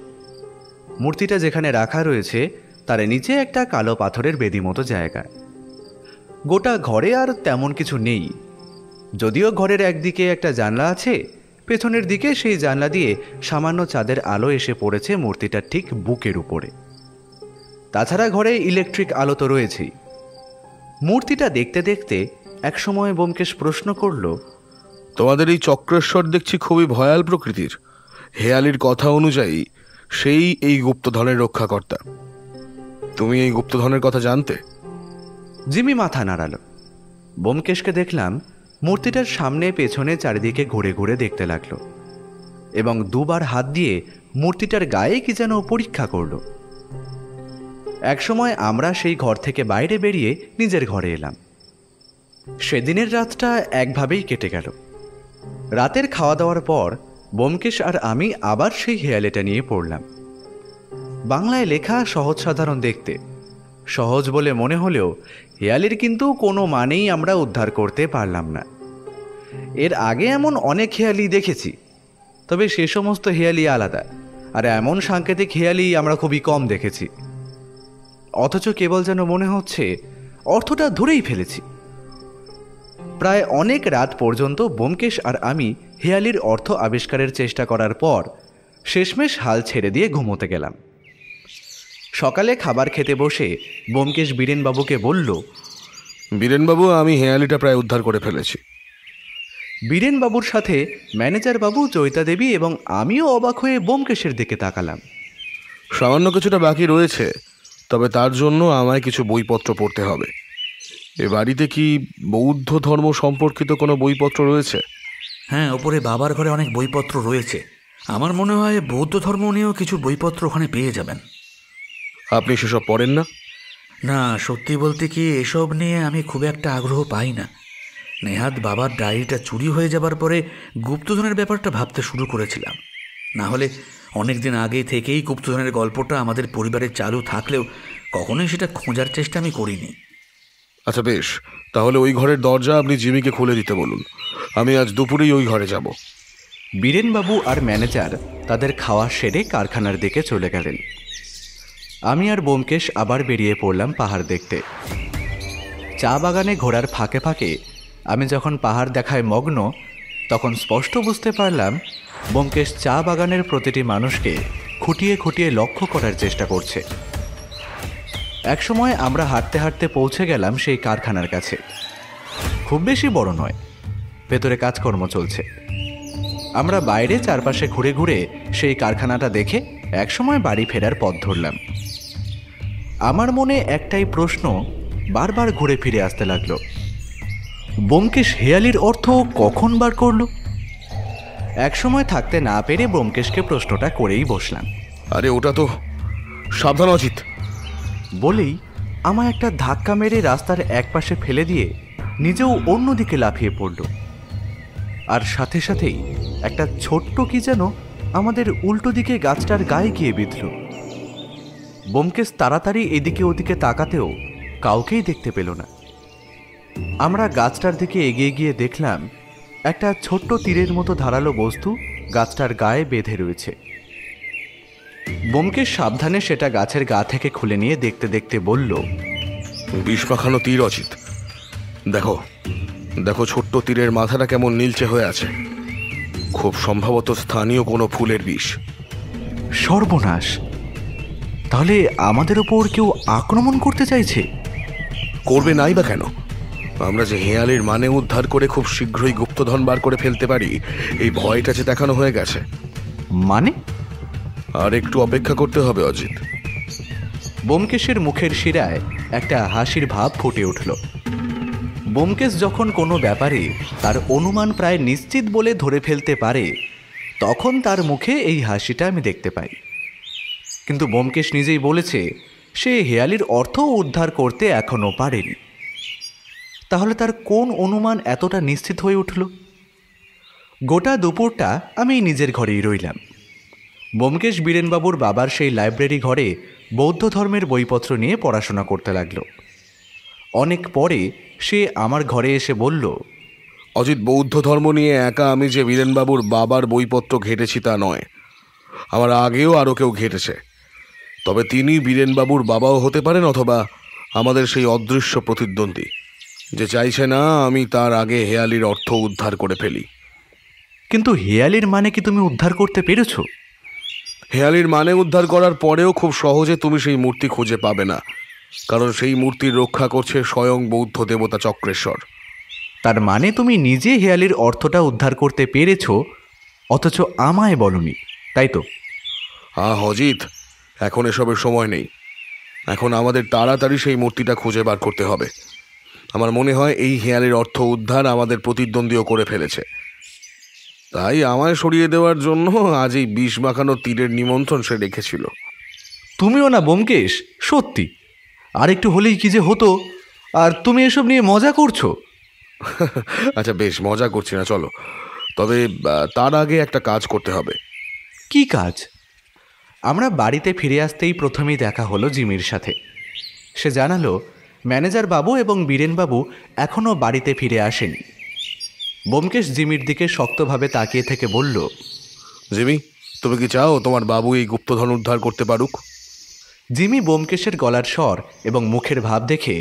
মূর্তিটা যেখানে রাখা রয়েছে তার নিচে একটা কালো পাথরের বেদি মতো জায়গা। গোটা ঘরে আর তেমন কিছু নেই, যদিও ঘরের একদিকে একটা জানলা আছে, পেছনের দিকে সেই জানলা দিয়ে সামান্য চাঁদের আলো এসে পড়েছে মূর্তিটার ঠিক বুকের উপরে। তাছাড়া ঘরে ইলেকট্রিক আলো তো রয়েছেই। মূর্তিটা দেখতে দেখতে একসময় ব্যোমকেশ প্রশ্ন করল, তোমাদের এই চক্রেশ্বর দেখছি খুবই ভয়াল প্রকৃতির। হেয়ালির কথা অনুযায়ী সেই এই গুপ্তধনের রক্ষাকর্তা। তুমি এই গুপ্তধনের কথা জানতে? জিমি মাথা নাড়াল। ব্যোমকেশকে দেখলাম মূর্তিটার সামনে পেছনে চারিদিকে ঘুরে ঘুরে দেখতে লাগলো এবং দুবার হাত দিয়ে মূর্তিটার গায়ে কি যেন পরীক্ষা করল। একসময় আমরা সেই ঘর থেকে বাইরে বেরিয়ে নিজের ঘরে এলাম। সেদিনের রাতটা একভাবেই কেটে গেল। রাতের খাওয়া দাওয়ার পর ব্যোমকেশ আর আমি আবার সেই হেয়ালিটা নিয়ে পড়লাম। বাংলায় লেখা সহজ সাধারণ দেখতে, সহজ বলে মনে হলেও হেয়ালির কিন্তু কোনো মানেই আমরা উদ্ধার করতে পারলাম না। এর আগে এমন অনেক হেয়ালি দেখেছি, তবে সে সমস্ত হেয়ালি আলাদা, আর এমন সাংকেতিক হেয়ালি আমরা খুবই কম দেখেছি। অথচ কেবল যেন মনে হচ্ছে অর্থটা ধরেই ফেলেছি। প্রায় অনেক রাত পর্যন্ত ব্যোমকেশ আর আমি হেয়ালির অর্থ আবিষ্কারের চেষ্টা করার পর শেষমেশ হাল ছেড়ে দিয়ে ঘুমোতে গেলাম। সকালে খাবার খেতে বসে ব্যোমকেশ বীরেনবাবুকে বলল, বীরেনবাবু, আমি হেয়ালিটা প্রায় উদ্ধার করে ফেলেছি। বীরেনবাবুর সাথে ম্যানেজার বাবু, জয়িতা দেবী এবং আমিও অবাক হয়ে ব্যোমকেশের দিকে তাকালাম। সামান্য কিছুটা বাকি রয়েছে, তবে তার জন্য আমায় কিছু বইপত্র পড়তে হবে। এ বাড়িতে কি বৌদ্ধ ধর্ম সম্পর্কিত কোনো বইপত্র রয়েছে? হ্যাঁ, ওপরে বাবার ঘরে অনেক বইপত্র রয়েছে। আমার মনে হয় বৌদ্ধ ধর্ম নিয়েও কিছু বইপত্র ওখানে পেয়ে যাবেন। আপনি সেসব পড়েন না? না, সত্যি বলতে কি এসব নিয়ে আমি খুব একটা আগ্রহ পাই না। নেহাত বাবার ডায়েরিটা চুরি হয়ে যাবার পরে গুপ্তধনের ব্যাপারটা ভাবতে শুরু করেছিলাম, না হলে অনেক দিন আগে থেকেই গুপ্তধনের গল্পটা আমাদের পরিবারে চালু থাকলেও কখনোই সেটা খোঁজার চেষ্টা আমি করিনি। আচ্ছা বেশ, তাহলে ওই ঘরের দরজা আপনি জিমিকে খুলে দিতে বলুন। আমি আজ দুপুরেই ওই ঘরে যাব। বীরেনবাবু আর ম্যানেজার তাদের খাওয়া সেরে কারখানার দিকে চলে গেলেন। আমি আর ব্যোমকেশ আবার বেরিয়ে পড়লাম পাহাড় দেখতে। চা বাগানে ঘোরার ফাঁকে ফাঁকে আমি যখন পাহাড় দেখায় মগ্ন, তখন স্পষ্ট বুঝতে পারলাম ব্যোমকেশ চা বাগানের প্রতিটি মানুষকে খুঁটিয়ে খুঁটিয়ে লক্ষ্য করার চেষ্টা করছে। একসময় আমরা হাঁটতে হাঁটতে পৌঁছে গেলাম সেই কারখানার কাছে। খুব বেশি বড় নয়, ভেতরে কাজকর্ম চলছে। আমরা বাইরে চারপাশে ঘুরে ঘুরে সেই কারখানাটা দেখে একসময় বাড়ি ফেরার পথ ধরলাম। আমার মনে একটাই প্রশ্ন বারবার ঘুরে ফিরে আসতে লাগলো, ব্যোমকেশ হেয়ালির অর্থ কখন বার করলো? একসময় থাকতে না পেরে ব্যোমকেশকে প্রশ্নটা করেই বসলাম। আরে ওটা তো সাবধান অজিত বলেই আমায় একটা ধাক্কা মেরে রাস্তার একপাশে ফেলে দিয়ে নিজেও অন্যদিকে লাফিয়ে পড়ল। আর সাথে সাথেই একটা ছোট্ট কি যেন আমাদের উল্টো দিকে গাছটার গায়ে গিয়ে বিঁধল। ব্যোমকেশ তাড়াতাড়ি এদিকে ওদিকে তাকাতেও কাউকেই দেখতে পেল না। আমরা গাছটার দিকে এগিয়ে গিয়ে দেখলাম একটা ছোট্ট তীরের মতো ধারালো বস্তু গাছটার গায়ে বেঁধে রয়েছে। ব্যোমকেশ সাবধানে সেটা গাছের গা থেকে খুলে নিয়ে দেখতে দেখতে বলল, বিষ মাখানো তীর অজিত। দেখো দেখো, ছোট্ট তীরের মাথাটা কেমন নীলচে হয়ে আছে। খুব সম্ভবত স্থানীয় কোনো ফুলের বিষ। সর্বনাশ! তাহলে আমাদের ওপর কেউ আক্রমণ করতে চাইছে? করবে নাই বা কেন? আমরা যে হেয়ালির মানে উদ্ধার করে খুব শীঘ্রই গুপ্তধন বার করে ফেলতে পারি, এই ভয়টা যে দেখানো হয়ে গেছে। মানে? আর একটু অপেক্ষা করতে হবে অজিত। ব্যোমকেশের মুখের শিরায় একটা হাসির ভাব ফুটে উঠল। ব্যোমকেশ যখন কোনো ব্যাপারে তার অনুমান প্রায় নিশ্চিত বলে ধরে ফেলতে পারে, তখন তার মুখে এই হাসিটা আমি দেখতে পাই। কিন্তু ব্যোমকেশ নিজেই বলেছে সে হেয়ালির অর্থ উদ্ধার করতে এখনো পারেনি। তাহলে তার কোন অনুমান এতটা নিশ্চিত হয়ে উঠল? গোটা দুপুরটা আমি নিজের ঘরেই রইলাম। ব্যোমকেশ বীরেনবাবুর বাবার সেই লাইব্রেরি ঘরে বৌদ্ধ ধর্মের বইপত্র নিয়ে পড়াশোনা করতে লাগল। অনেক পরে সে আমার ঘরে এসে বলল, অজিত, বৌদ্ধ ধর্ম নিয়ে একা আমি যে বীরেনবাবুর বাবার বইপত্র ঘেটেছি তা নয়, আমার আগেও আরও কেউ ঘেটেছে। তবে তিনি বীরেনবাবুর বাবাও হতে পারেন, অথবা আমাদের সেই অদৃশ্য প্রতিদ্বন্দ্বী যে চাইছে না আমি তার আগে হেয়ালির অর্থ উদ্ধার করে ফেলি। কিন্তু হেয়ালির মানে কি তুমি উদ্ধার করতে পেরেছ? হেয়ালির মানে উদ্ধার করার পরেও খুব সহজে তুমি সেই মূর্তি খুঁজে পাবে না, কারণ সেই মূর্তির রক্ষা করছে স্বয়ং বৌদ্ধ দেবতা চক্রেশ্বর। তার মানে তুমি নিজে হেয়ালির অর্থটা উদ্ধার করতে পেরেছ, অথচ আমায় বলনি, তাই তো? অজিত, এখন এসবের সময় নেই। এখন আমাদের তাড়াতাড়ি সেই মূর্তিটা খুঁজে বার করতে হবে। আমার মনে হয় এই হেয়ালির অর্থ উদ্ধার আমাদের প্রতিদ্বন্দ্বীও করে ফেলেছে, তাই আমায় সরিয়ে দেওয়ার জন্য আজ এই বিষ মাখানো তীরের নিমন্ত্রণ সে রেখেছিল। তুমিও না ব্যোমকেশ, সত্যি আর একটু হলেই কি যে হতো, আর তুমি এসব নিয়ে মজা করছো। আচ্ছা বেশ, মজা করছি না, চলো। তবে তার আগে একটা কাজ করতে হবে। কি কাজ? আমরা বাড়িতে ফিরে আসতেই প্রথমেই দেখা হলো জিমির সাথে। সে জানালো ম্যানেজার বাবু এবং বীরেনবাবু এখনও বাড়িতে ফিরে আসেনি। ব্যোমকেশ জিমির দিকে শক্তভাবে তাকিয়ে থেকে বলল, জিমি, তুমি কি চাও তোমার বাবু এই গুপ্তধন উদ্ধার করতে পারুক? জিমি ব্যোমকেশের গলার স্বর এবং মুখের ভাব দেখে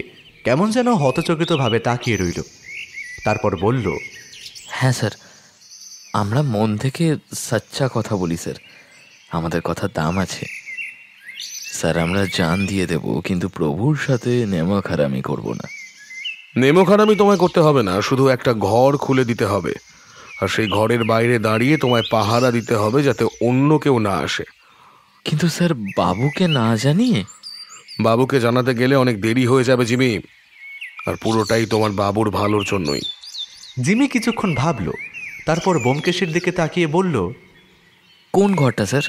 কেমন যেন হতচকিতভাবে তাকিয়ে রইল। তারপর বলল, হ্যাঁ স্যার, আমরা মন থেকে সচ্চা কথা বলি স্যার। আমাদের কথার দাম আছে স্যার। আমরা জান দিয়ে দেব, কিন্তু প্রভুর সাথে নেমখারামি করব না। নেমখারামি তোমায় করতে হবে না, শুধু একটা ঘর খুলে দিতে হবে, আর সেই ঘরের বাইরে দাঁড়িয়ে তোমায় পাহারা দিতে হবে যাতে অন্য কেউ না আসে। কিন্তু স্যার, বাবুকে না জানিয়ে? বাবুকে জানাতে গেলে অনেক দেরি হয়ে যাবে জিমি, আর পুরোটাই তোমার বাবুর ভালোর জন্যই। জিমি কিছুক্ষণ ভাবল, তারপর ব্যোমকেশের দিকে তাকিয়ে বলল, কোন ঘরটা স্যার?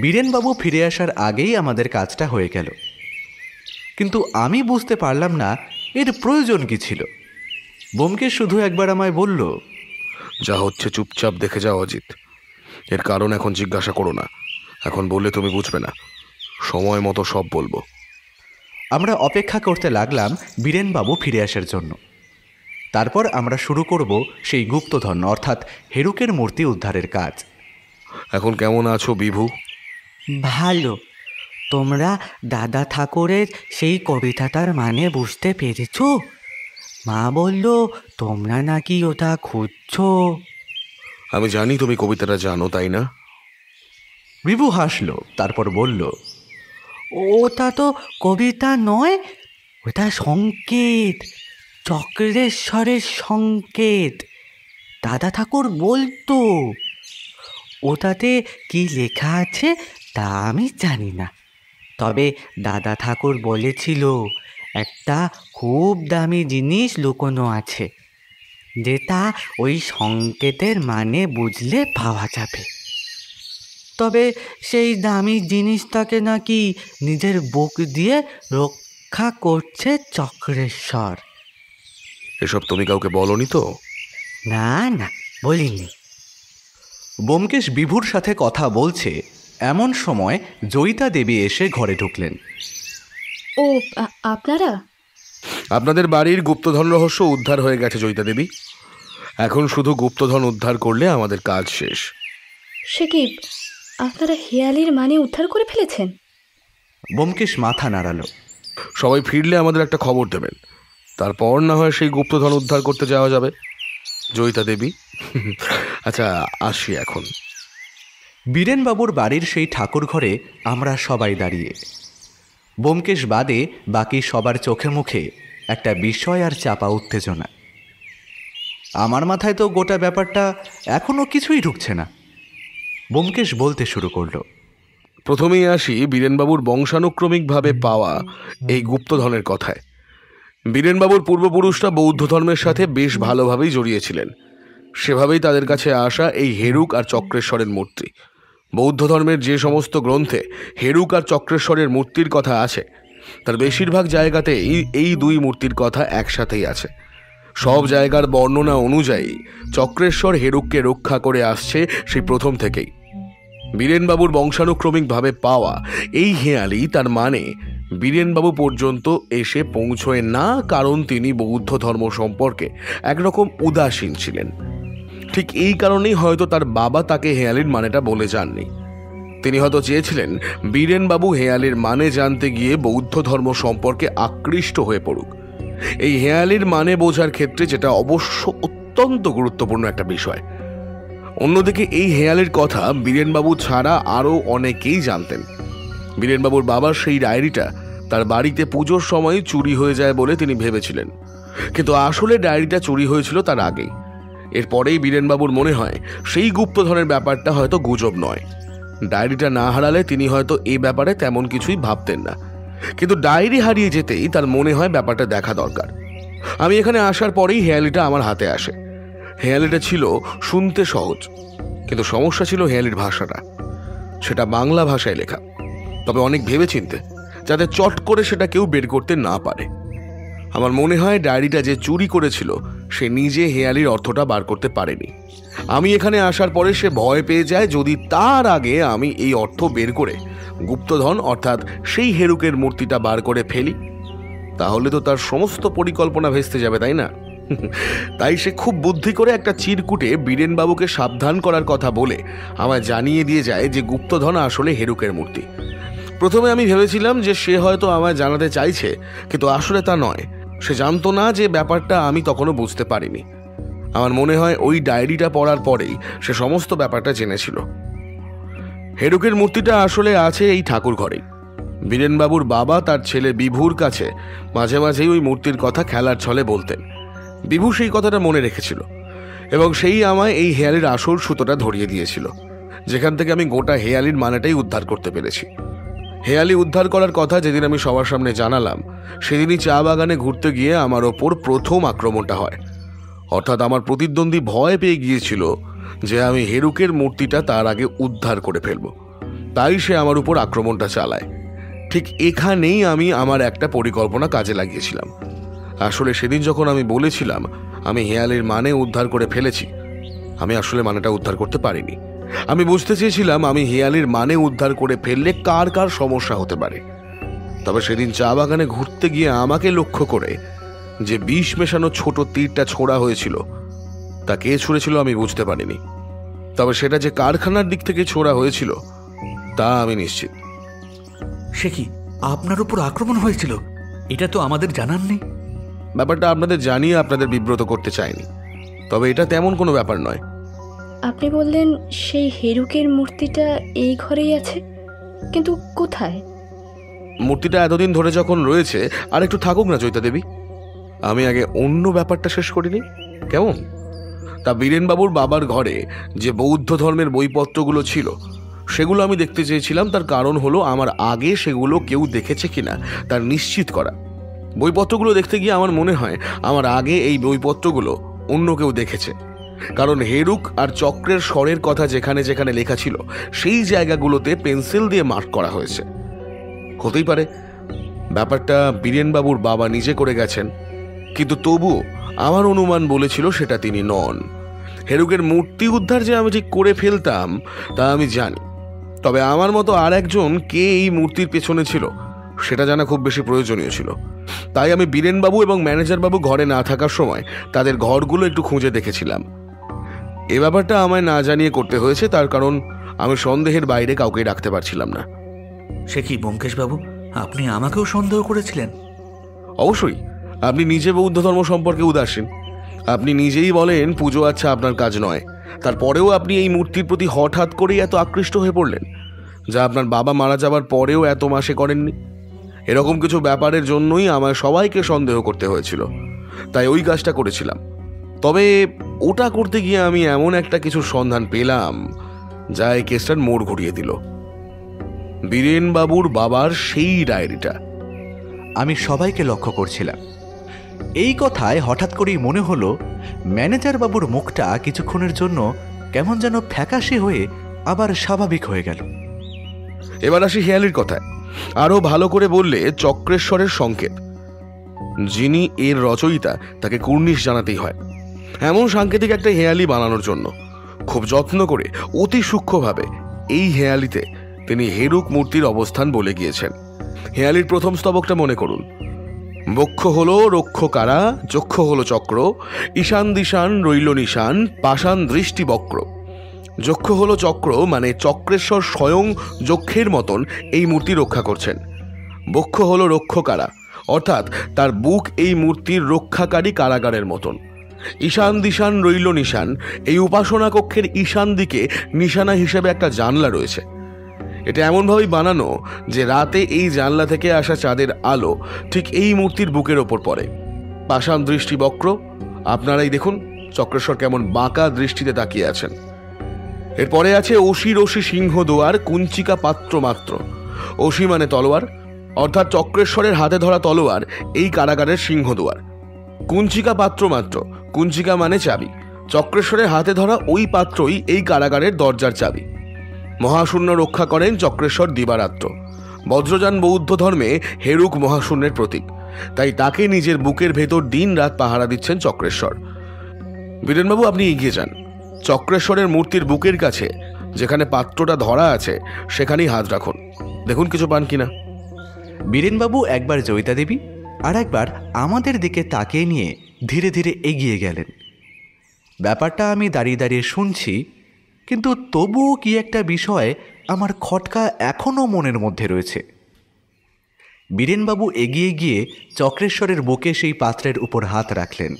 বীরেনবাবু ফিরে আসার আগেই আমাদের কাজটা হয়ে গেল, কিন্তু আমি বুঝতে পারলাম না এর প্রয়োজন কি ছিল। ব্যোমকেশ শুধু একবার আমায় বলল, যা হচ্ছে চুপচাপ দেখে যাও অজিত। এর কারণ এখন জিজ্ঞাসা করো না, এখন বললে তুমি বুঝবে না, সময় মতো সব বলবো। আমরা অপেক্ষা করতে লাগলাম বীরেনবাবু ফিরে আসার জন্য। তারপর আমরা শুরু করব সেই গুপ্তধন অর্থাৎ হেরুকের মূর্তি উদ্ধারের কাজ। এখন কেমন আছো বিভু? ভালো। তোমরা দাদা ঠাকুরের সেই কবিতাটার মানে বুঝতে পেরেছো? মা বলল তোমরা নাকি ওটা খুঁজছো। আমি জানি তুমি কবিতাটা জানো, তাই না? বিভু হাসলো, তারপর বলল, ওটা তো কবিতা নয়, ওটা সংকেত, চক্রেশ্বরের সংকেত। দাদা ঠাকুর বলতো। ওটাতে কি লেখা আছে তা আমি জানি না, তবে দাদা ঠাকুর বলেছিল একটা খুব দামি জিনিস লুকোনো আছে, যেটা ওই সংকেতের মানে বুঝলে পাওয়া যাবে। তবে সেই দামি জিনিসটাকে নাকি নিজের বুক দিয়ে রক্ষা করছে চক্রেশ্বর। এসব তুমি কাউকে বলনি তো? না না, বলিনি। ব্যোমকেশ বিভুর সাথে কথা বলছে এমন সময় জয়িতা দেবী এসে ঘরে ঢুকলেন। ও আপনারা? আপনাদের বাড়ির গুপ্তধন রহস্য উদ্ধার হয়ে গেছে জয়িতা দেবী। এখন শুধু গুপ্তধন উদ্ধার করলে আমাদের কাজ শেষ। সে কি, আপনারা হেয়ালির মানে উদ্ধার করে ফেলেছেন? ব্যোমকেশ মাথা নাড়ালো। সবাই ফিরলে আমাদের একটা খবর দেবেন, তারপর না হয় সেই গুপ্তধন উদ্ধার করতে যাওয়া যাবে। জয়িতা দেবী, আচ্ছা আসি এখন। বীরেনবাবুর বাড়ির সেই ঠাকুর ঘরে আমরা সবাই দাঁড়িয়ে। ব্যোমকেশ বাদে বাকি সবার চোখে মুখে একটা বিস্ময় আর চাপা উত্তেজনা। আমার মাথায় তো গোটা ব্যাপারটা এখনো কিছুই ঢুকছে না। ব্যোমকেশ বলতে শুরু করলো, প্রথমেই আসি বীরেনবাবুর বংশানুক্রমিকভাবে পাওয়া এই গুপ্তধনের কথায়। বীরেনবাবুর পূর্বপুরুষরা বৌদ্ধ ধর্মের সাথে বেশ ভালোভাবেই জড়িয়েছিলেন। সেভাবেই তাদের কাছে আসা এই হেরুক আর চক্রেশ্বরের মূর্তি। বৌদ্ধ ধর্মের যে সমস্ত গ্রন্থে হেরুক আর চক্রেশ্বরের মূর্তির কথা আছে, তার বেশিরভাগ জায়গাতেই এই দুই মূর্তির কথা একসাথেই আছে। সব জায়গার বর্ণনা অনুযায়ী চক্রেশ্বর হেরুককে রক্ষা করে আসছে সেই প্রথম থেকেই। বীরেনবাবুর বংশানুক্রমিকভাবে পাওয়া এই হেঁয়ালি তার মানে বীরেনবাবু পর্যন্ত এসে পৌঁছয় না, কারণ তিনি বৌদ্ধ ধর্ম সম্পর্কে একরকম উদাসীন ছিলেন। ঠিক এই কারণেই হয়তো তার বাবা তাকে হেঁয়ালির মানেটা বলে যাননি। তিনি হয়তো চেয়েছিলেন বীরেনবাবু হেঁয়ালির মানে জানতে গিয়ে বৌদ্ধ ধর্ম সম্পর্কে আকৃষ্ট হয়ে পড়ুক। এই হেঁয়ালির মানে বোঝার ক্ষেত্রে যেটা অবশ্য অত্যন্ত গুরুত্বপূর্ণ একটা বিষয়। অন্যদিকে এই হেঁয়ালির কথা বীরেনবাবু ছাড়া আরও অনেকেই জানতেন। বীরেনবাবুর বাবার সেই ডায়েরিটা তার বাড়িতে পুজোর সময় চুরি হয়ে যায় বলে তিনি ভেবেছিলেন, কিন্তু আসলে ডায়েরিটা চুরি হয়েছিল তার আগেই। এরপরেই বীরেনবাবুর মনে হয় সেই গুপ্তধনের ব্যাপারটা হয়তো গুজব নয়। ডায়েরিটা না হারালে তিনি হয়তো এই ব্যাপারে তেমন কিছুই ভাবতেন না, কিন্তু ডায়েরি হারিয়ে যেতেই তার মনে হয় ব্যাপারটা দেখা দরকার। আমি এখানে আসার পরেই হেঁয়ালিটা আমার হাতে আসে। হেঁয়ালিটা ছিল শুনতে সহজ, কিন্তু সমস্যা ছিল হেঁয়ালির ভাষাটা। সেটা বাংলা ভাষায় লেখা, তবে অনেক ভেবেচিন্তে, যাতে চট করে সেটা কেউ বের করতে না পারে। আমার মনে হয় ডায়েরিটা যে চুরি করেছিল সে নিজে হেঁয়ালির অর্থটা বার করতে পারেনি। আমি এখানে আসার পরে সে ভয় পেয়ে যায় যদি তার আগে আমি এই অর্থ বের করে গুপ্তধন অর্থাৎ সেই হেরুকের মূর্তিটা বার করে ফেলি, তাহলে তো তার সমস্ত পরিকল্পনা ভেস্তে যাবে, তাই না? তাই সে খুব বুদ্ধি করে একটা চিরকুটে বীরেনবাবুকে সাবধান করার কথা বলে আমায় জানিয়ে দিয়ে যায় যে গুপ্তধন আসলে হেরুকের মূর্তি। প্রথমে আমি ভেবেছিলাম যে সে হয়তো আমায় জানাতে চাইছে, কিন্তু আসলে তা নয়। সে জানতো না যে ব্যাপারটা আমি তখনও বুঝতে পারিনি। আমার মনে হয় ওই ডায়েরিটা পড়ার পরেই সে সমস্ত ব্যাপারটা জেনেছিল। হেরুকের মূর্তিটা আসলে আছে এই ঠাকুর ঘরেই। বীরেনবাবুর বাবা তার ছেলে বিভুর কাছে মাঝে মাঝেই ওই মূর্তির কথা খেলার ছলে বলতেন। বিভু সেই কথাটা মনে রেখেছিল এবং সেই আমায় এই হেয়ালির আসল সুতোটা ধরিয়ে দিয়েছিল, যেখান থেকে আমি গোটা হেয়ালির মানেটাই উদ্ধার করতে পেরেছি। হেয়ালি উদ্ধার করার কথা যেদিন আমি সবার সামনে জানালাম, সেদিনই চা বাগানে ঘুরতে গিয়ে আমার ওপর প্রথম আক্রমণটা হয়। অর্থাৎ আমার প্রতিদ্বন্দ্বী ভয় পেয়ে গিয়েছিল যে আমি হেরুকের মূর্তিটা তার আগে উদ্ধার করে ফেলব, তাই সে আমার উপর আক্রমণটা চালায়। ঠিক এখানেই আমি আমার একটা পরিকল্পনা কাজে লাগিয়েছিলাম। আসলে সেদিন যখন আমি বলেছিলাম আমি হেয়ালির মানে উদ্ধার করে ফেলেছি, আমি আসলে মানেটা উদ্ধার করতে পারিনি। আমি বুঝতে চেয়েছিলাম আমি হেয়ালির মানে উদ্ধার করে ফেললে কার কার সমস্যা হতে পারে। তবে সেদিন চা বাগানে ঘুরতে গিয়ে আমাকে লক্ষ্য করে যে বিষ মেশানো ছোট তীরটা ছোড়া হয়েছিল তা কে ছুঁড়েছিল আমি বুঝতে পারিনি। তবে সেটা যে কারখানার দিক থেকে ছোড়া হয়েছিল তা আমি নিশ্চিত। সে কি, আপনার উপর আক্রমণ হয়েছিল? এটা তো আমাদের জানার নেই। ব্যাপারটা আপনাদের জানিয়ে আপনাদের বিব্রত করতে চাইনি, তবে এটা তেমন কোনো ব্যাপার নয়। আপনি বললেন সেই হেরুকের মূর্তিটা এই ঘরেই আছে, কিন্তু কোথায়? মূর্তিটা এতদিন ধরে যখন রয়েছে আর একটু থাকুক না চৈতা দেবী, আমি আগে অন্য ব্যাপারটা শেষ করিনি কেমন? তা বীরেনবাবুর বাবার ঘরে যে বৌদ্ধ ধর্মের বইপত্রগুলো ছিল সেগুলো আমি দেখতে চেয়েছিলাম। তার কারণ হলো আমার আগে সেগুলো কেউ দেখেছে কিনা তার নিশ্চিত করা। বইপত্রগুলো দেখতে গিয়ে আমার মনে হয় আমার আগে এই বইপত্রগুলো অন্য কেউ দেখেছে, কারণ হেরুক আর চক্রের স্বরের কথা যেখানে যেখানে লেখা ছিল সেই জায়গাগুলোতে পেন্সিল দিয়ে মার্ক করা হয়েছে। হতেই পারে ব্যাপারটা বীরেনবাবুর বাবা নিজে করে গেছেন, কিন্তু তবুও আমার অনুমান বলেছিল সেটা তিনি নন। হেরুকের মূর্তি উদ্ধার যে আমি ঠিক করে ফেলতাম তা আমি জানি, তবে আমার মতো আর একজন কে এই মূর্তির পেছনে ছিল সেটা জানা খুব বেশি প্রয়োজনীয় ছিল। তাই আমি বীরেনবাবু এবং ম্যানেজারবাবু ঘরে না থাকার সময় তাদের ঘরগুলো একটু খুঁজে দেখেছিলাম। এ ব্যাপারটা আমায় না জানিয়ে করতে হয়েছে, তার কারণ আমি সন্দেহের বাইরে কাউকে রাখতে পারছিলাম না। সে কি ব্যোমকেশবাবু, আপনি আমাকেও সন্দেহ করেছিলেন? অবশ্যই, আপনি নিজে বৌদ্ধ ধর্ম সম্পর্কে উদাসীন। আপনি নিজেই বলেন পুজো আচ্ছা আপনার কাজ নয়, তারপরেও আপনি এই মূর্তির প্রতি হঠাৎ করেই এত আকৃষ্ট হয়ে পড়লেন, যা আপনার বাবা মারা যাবার পরেও এত মাসে করেননি। এরকম কিছু ব্যাপারের জন্যই আমায় সবাইকে সন্দেহ করতে হয়েছিল, তাই ওই কাজটা করেছিলাম। তবে ওটা করতে গিয়ে আমি এমন একটা কিছুর সন্ধান পেলাম যা এই কেসটার মোড় ঘুরিয়ে দিল। বীরেনবাবুর বাবার সেই ডায়েরিটা। আমি সবাইকে লক্ষ্য করছিলাম। এই কথায় হঠাৎ করেই মনে হলো ম্যানেজার বাবুর মুখটা কিছুক্ষণের জন্য কেমন যেন ফ্যাকাশে হয়ে আবার স্বাভাবিক হয়ে গেল। এবার আসি হেয়ালির কথায়। আরো ভালো করে বললে চক্রেশ্বরের সংকেত। যিনি এর রচয়িতা তাকে কুর্নিশ জানাতেই হয় এমন সাংকেতিক একটা হেয়ালি বানানোর জন্য। খুব যত্ন করে অতি সূক্ষ্মভাবে এই হেয়ালিতে তিনি হেরুক মূর্তির অবস্থান বলে গিয়েছেন। হেয়ালির প্রথম স্তবকটা মনে করুন। বক্ষ হলো রক্ষকারা, চক্ষ হলো চক্র, ঈশান দিশান রইল নিশান, পাষাণ দৃষ্টি বক্র। যক্ষ হলো চক্র, মানে চক্রেশ্বর স্বয়ং যক্ষের মতন এই মূর্তি রক্ষা করছেন। বক্ষ হলো রক্ষকারা, অর্থাৎ তার বুক এই মূর্তির রক্ষাকারী কারাগারের মতন। ঈশান দিশান রইল নিশান, এই উপাসনা কক্ষের ঈশান দিকে নিশানা হিসেবে একটা জানলা রয়েছে। এটা এমনভাবেই বানানো যে রাতে এই জানলা থেকে আসা চাঁদের আলো ঠিক এই মূর্তির বুকের ওপর পড়ে। পাষাণ দৃষ্টি বক্র, আপনারাই দেখুন চক্রেশ্বর কেমন বাঁকা দৃষ্টিতে তাকিয়ে আছেন। এরপরে আছে অসি রশি সিংহ দোয়ার, কুঞ্চিকা পাত্র মাত্র। অসি মানে তলোয়ার, অর্থাৎ চক্রেশ্বরের হাতে ধরা তলোয়ার এই কারাগারের সিংহ দুয়ার। কুঞ্চিকা পাত্র মাত্র, কুঞ্চিকা মানে চাবি, চক্রেশ্বরের হাতে ধরা ওই পাত্রই এই কারাগারের দরজার চাবি। মহাশূন্য রক্ষা করেন চক্রেশ্বর দিবারাত্র। বজ্রযান বৌদ্ধ ধর্মে হেরুক মহাশূন্যের প্রতীক, তাই তাকে নিজের বুকের ভেতর দিন রাত পাহারা দিচ্ছেন চক্রেশ্বর। বীরেনবাবু আপনি এগিয়ে যান, চক্রেশ্বরের মূর্তির বুকের কাছে যেখানে পাত্রটা ধরা আছে সেখানেই হাত রাখুন, দেখুন কিছু পান কিনা। বীরেনবাবু একবার জয়িতা দেবী আর একবার আমাদের দিকে তাকিয়ে নিয়ে ধীরে ধীরে এগিয়ে গেলেন। ব্যাপারটা আমি দাঁড়িয়ে দাঁড়িয়ে শুনছি, কিন্তু তবুও কি একটা বিষয় আমার খটকা এখনও মনের মধ্যে রয়েছে। বীরেনবাবু এগিয়ে গিয়ে চক্রেশ্বরের বুকে সেই পাত্রের উপর হাত রাখলেন।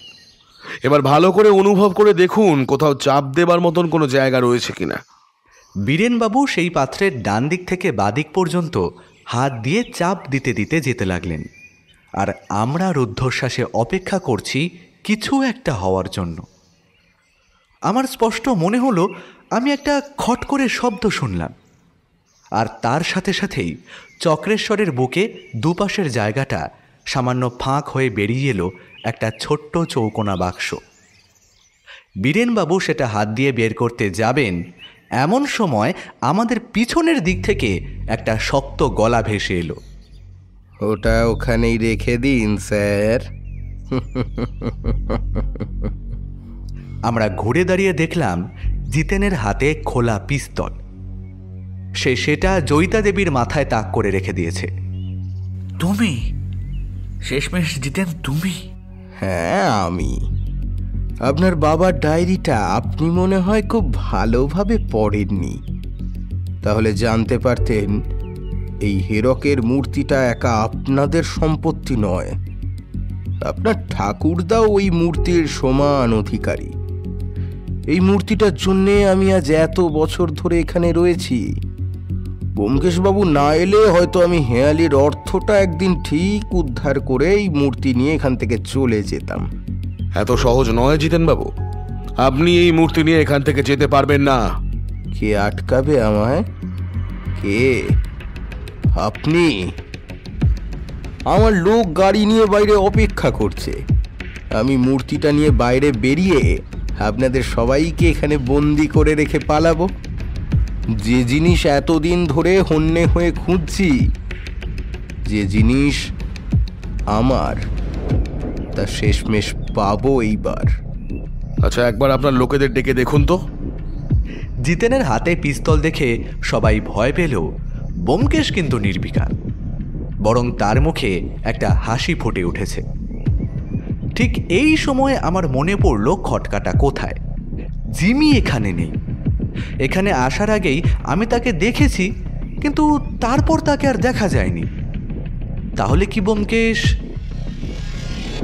এবার ভালো করে অনুভব করে দেখুন কোথাও চাপ দেবার মতন কোনো জায়গা রয়েছে কিনা। বীরেনবাবু সেই পাত্রের ডান দিক থেকে বাদিক পর্যন্ত হাত দিয়ে চাপ দিতে দিতে যেতে লাগলেন, আর আমরা রুদ্ধশ্বাসে অপেক্ষা করছি কিছু একটা হওয়ার জন্য। আমার স্পষ্ট মনে হলো আমি একটা খট করে শব্দ শুনলাম, আর তার সাথে সাথেই চক্রেশ্বরের বুকে দুপাশের জায়গাটা সামান্য ফাঁক হয়ে বেরিয়ে এলো একটা ছোট্ট চৌকোনা বাক্স। বীরেনবাবু সেটা হাত দিয়ে বের করতে যাবেন, এমন সময় আমাদের পিছনের দিক থেকে একটা শক্ত গলা ভেসে এলো। ওটা ওখানেই রেখে দিন স্যার। আমরা ঘুরে দাঁড়িয়ে দেখলাম জিতেনের হাতে খোলা পিস্তল। সেটা জয়িতা দেবীর মাথায় তাক করে রেখে দিয়েছে। তুমি শেষমেশ জিতেন? তুমি? হ্যাঁ, আমি। আপনার বাবার ডায়েরিটা আপনি মনে হয় খুব ভালোভাবে পড়েননি, তাহলে জানতে পারতেন এই হীরকের মূর্তিটা একা আপনাদের সম্পত্তি নয়, আপনার ঠাকুরদাও ওই মূর্তির সমান অধিকারী। এই মূর্তিটার জন্যে আমি আজ এত বছর ধরে এখানে রয়েছি। ব্যোমকেশবাবু না এলে হয়তো আমি হেঁয়ালির অর্থটা একদিন ঠিক উদ্ধার করে এই মূর্তি নিয়ে এখান থেকে চলে যেতাম। এত সহজ নয় জিতেন বাবু, আপনি এই মূর্তি নিয়ে এখান থেকে যেতে পারবেন না। কে আটকাবে আমায়? কে? আপনি? আমার লোক গাড়ি নিয়ে বাইরে অপেক্ষা করছে। আমি মূর্তিটা নিয়ে বাইরে বেরিয়ে আপনাদের সবাইকে এখানে বন্দি করে রেখে পালাবো? যে জিনিস এতদিন ধরে হন্যে হয়ে খুঁজছি, যে জিনিস আমার, তা শেষমেশ পাবো এইবার। আচ্ছা, একবার আপনার লোকেদের ডেকে দেখুন তো। জিতেনের হাতে পিস্তল দেখে সবাই ভয় পেলেও ব্যোমকেশ কিন্তু নির্বিকার, বরং তার মুখে একটা হাসি ফুটে উঠেছে। ঠিক এই সময় আমার মনে পড়ল খটকাটা কোথায়। জিমি এখানে নেই। এখানে আসার আগেই আমি তাকে দেখেছি, কিন্তু তারপর তাকে আর দেখা যায়নি। তাহলে কি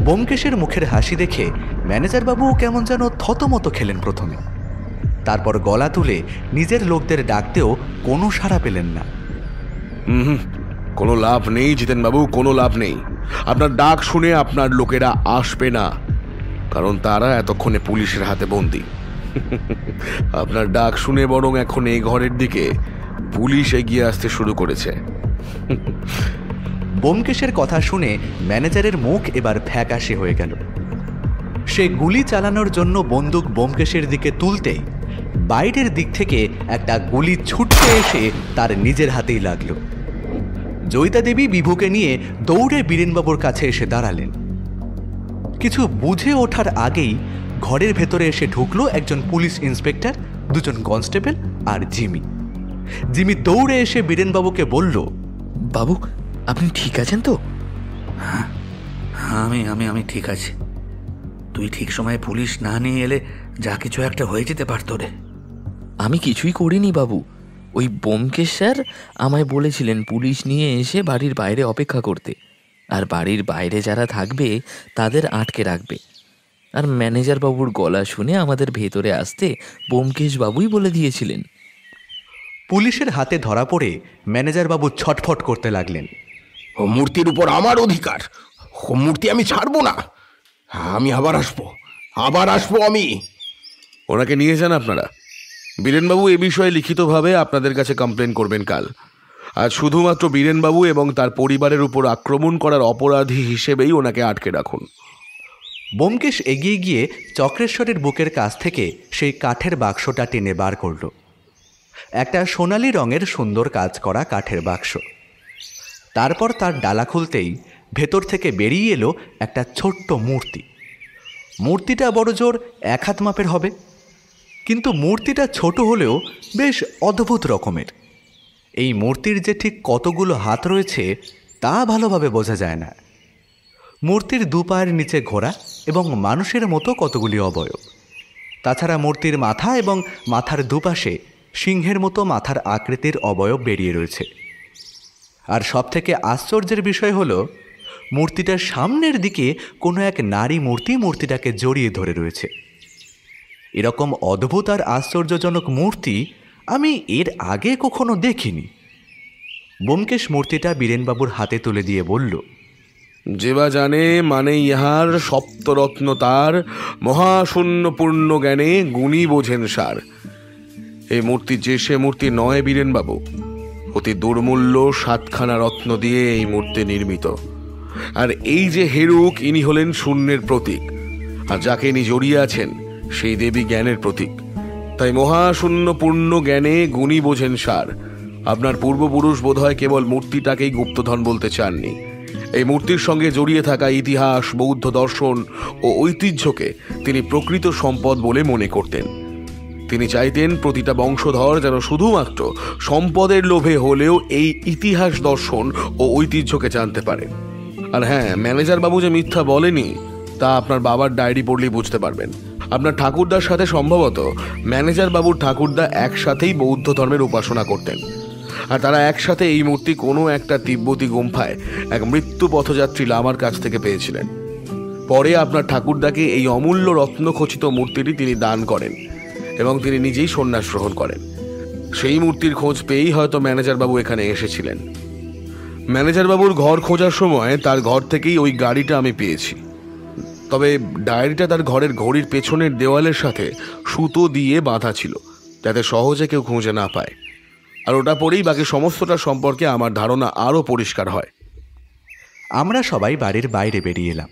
ব্যোমকেশের মুখের হাসি দেখে ম্যানেজার বাবু কেমন যেন থতমত খেলেন প্রথমে, তারপর গলা তুলে নিজের লোকদের ডাকতেও কোনো সাড়া পেলেন না। কোনো লাভ নেই জিতেন বাবু, কোনো লাভ নেই। আপনার ডাক শুনে আপনার লোকেরা আসবে না, কারণ তারা এতক্ষণে পুলিশের হাতে বন্দী। আপনার ডাক শুনে বরং এখন এই ঘরের দিকে পুলিশ এগিয়ে আসতে শুরু করেছে। ব্যোমকেশের কথা শুনে ম্যানেজারের মুখ এবার ফ্যাকাশে হয়ে গেল। সে গুলি চালানোর জন্য বন্দুক ব্যোমকেশের দিকে তুলতেই বাইরের দিক থেকে একটা গুলি ছুটতে এসে তার নিজের হাতেই লাগলো। জয়িতা দেবী বিভুকে নিয়ে দৌড়ে বীরেনবাবুর কাছে এসে দাঁড়ালেন। কিছু বুঝে ওঠার আগেই ঘরের ভেতরে এসে ঢুকলো একজন পুলিশ ইন্সপেক্টর, দুজন কনস্টেবল আর জিমি দৌড়ে এসে বীরেনবাবুকে বলল, বাবু আপনি ঠিক আছেন তো? হ্যাঁ, আমি ঠিক আছি। তুই ঠিক সময়ে পুলিশ না নিয়ে এলে যা কিছু একটা হয়ে যেতে পারত রে। আমি কিছুই করিনি বাবু। ওই ব্যোমকেশ স্যার আমায় বলেছিলেন পুলিশ নিয়ে এসে বাড়ির বাইরে অপেক্ষা করতে, আর বাড়ির বাইরে যারা থাকবে তাদের আটকে রাখবে। আর ম্যানেজার বাবুর গলা শুনে আমাদের ভেতরে আসতে ব্যোমকেশ বাবুই বলে দিয়েছিলেন। পুলিশের হাতে ধরা পড়ে ম্যানেজার বাবু ছটফট করতে লাগলেন। ও মূর্তির উপর আমার অধিকার, ও মূর্তি আমি ছাড়বো না। আমি আবার আসবো আমি। ওনাকে নিয়ে যান আপনারা। বীরেনবাবু এ বিষয়ে লিখিতভাবে আপনাদের কাছে কমপ্লেন করবেন কাল। আজ শুধুমাত্র বীরেনবাবু এবং তার পরিবারের উপর আক্রমণ করার অপরাধী হিসেবেই ওনাকে আটকে রাখুন। ব্যোমকেশ এগিয়ে গিয়ে চক্রেশ্বরের বুকের কাছ থেকে সেই কাঠের বাক্সটা টেনে বার করল। একটা সোনালি রঙের সুন্দর কাজ করা কাঠের বাক্স। তারপর তার ডালা খুলতেই ভেতর থেকে বেরিয়ে এলো একটা ছোট্ট মূর্তি। মূর্তিটা বড় জোর 1 হাত মাপের হবে, কিন্তু মূর্তিটা ছোট হলেও বেশ অদ্ভুত রকমের। এই মূর্তির যে ঠিক কতগুলো হাত রয়েছে তা ভালোভাবে বোঝা যায় না। মূর্তির 2 পায়ের নিচে ঘোড়া এবং মানুষের মতো কতগুলি অবয়ব। তাছাড়া মূর্তির মাথা এবং মাথার দুপাশে সিংহের মতো মাথার আকৃতির অবয়ব বেরিয়ে রয়েছে। আর সবথেকে আশ্চর্যের বিষয় হলো মূর্তিটার সামনের দিকে কোনো এক নারী মূর্তিটাকে জড়িয়ে ধরে রয়েছে। এরকম অদ্ভুত আর আশ্চর্যজনক মূর্তি আমি এর আগে কখনো দেখিনি। ব্যোমকেশ মূর্তিটা বীরেনবাবুর হাতে তুলে দিয়ে বলল, যেবা জানে মানে ইহার সপ্তরত্ন তার, মহাশূন্য পূর্ণ জ্ঞানে গুণী বোঝেন সার। এই মূর্তি যে সে মূর্তি নয় বীরেনবাবু, অতি দুর্মূল্য 7খানা রত্ন দিয়ে এই মূর্তি নির্মিত। আর এই যে হেরুক, ইনি হলেন শূন্যের প্রতীক, আর যাকে ইনি জড়িয়ে আছেন সেই দেবী জ্ঞানের প্রতীক। তাই মহাশূন্য পূর্ণ জ্ঞানে গুণী বোঝেন সার। আপনার পূর্বপুরুষ বোধহয় কেবল মূর্তিটাকেই গুপ্তধন বলতে চাননি, এই মূর্তির সঙ্গে জড়িয়ে থাকা ইতিহাস, বৌদ্ধ দর্শন ও ঐতিহ্যকে তিনি প্রকৃত সম্পদ বলে মনে করতেন। তিনি চাইতেন প্রতিটা বংশধর যেন শুধুমাত্র সম্পদের লোভে হলেও এই ইতিহাস দর্শন ও ঐতিহ্যকে জানতে পারে। আর হ্যাঁ, ম্যানেজার বাবু যে মিথ্যা বলেনি তা আপনার বাবার ডায়েরি পড়লেই বুঝতে পারবেন। আপনার ঠাকুরদার সাথে সম্ভবত ম্যানেজার বাবুর ঠাকুরদা একসাথেই বৌদ্ধ ধর্মের উপাসনা করতেন, আর তারা একসাথে এই মূর্তি কোনো একটা তিব্বতী গুম্ফায় এক মৃত্যু পথযাত্রী লামার কাছ থেকে পেয়েছিলেন। পরে আপনার ঠাকুরদাকে এই অমূল্য রত্নখচিত মূর্তিটি তিনি দান করেন এবং তিনি নিজেই সন্ন্যাস গ্রহণ করেন। সেই মূর্তির খোঁজ পেয়েই হয়তো ম্যানেজার বাবু এখানে এসেছিলেন। ম্যানেজার বাবুর ঘর খোঁজার সময় তার ঘর থেকেই ওই গাড়িটা আমি পেয়েছি। তবে ডায়েরিটা তার ঘরের ঘড়ির পেছনের দেওয়ালের সাথে সুতো দিয়ে বাঁধা ছিল, যাতে সহজে কেউ খুঁজে না পায়। আর ওটা পরেই বাকি সমস্তটা সম্পর্কে আমার ধারণা আরও পরিষ্কার হয়। আমরা সবাই বাড়ির বাইরে বেরিয়ে এলাম।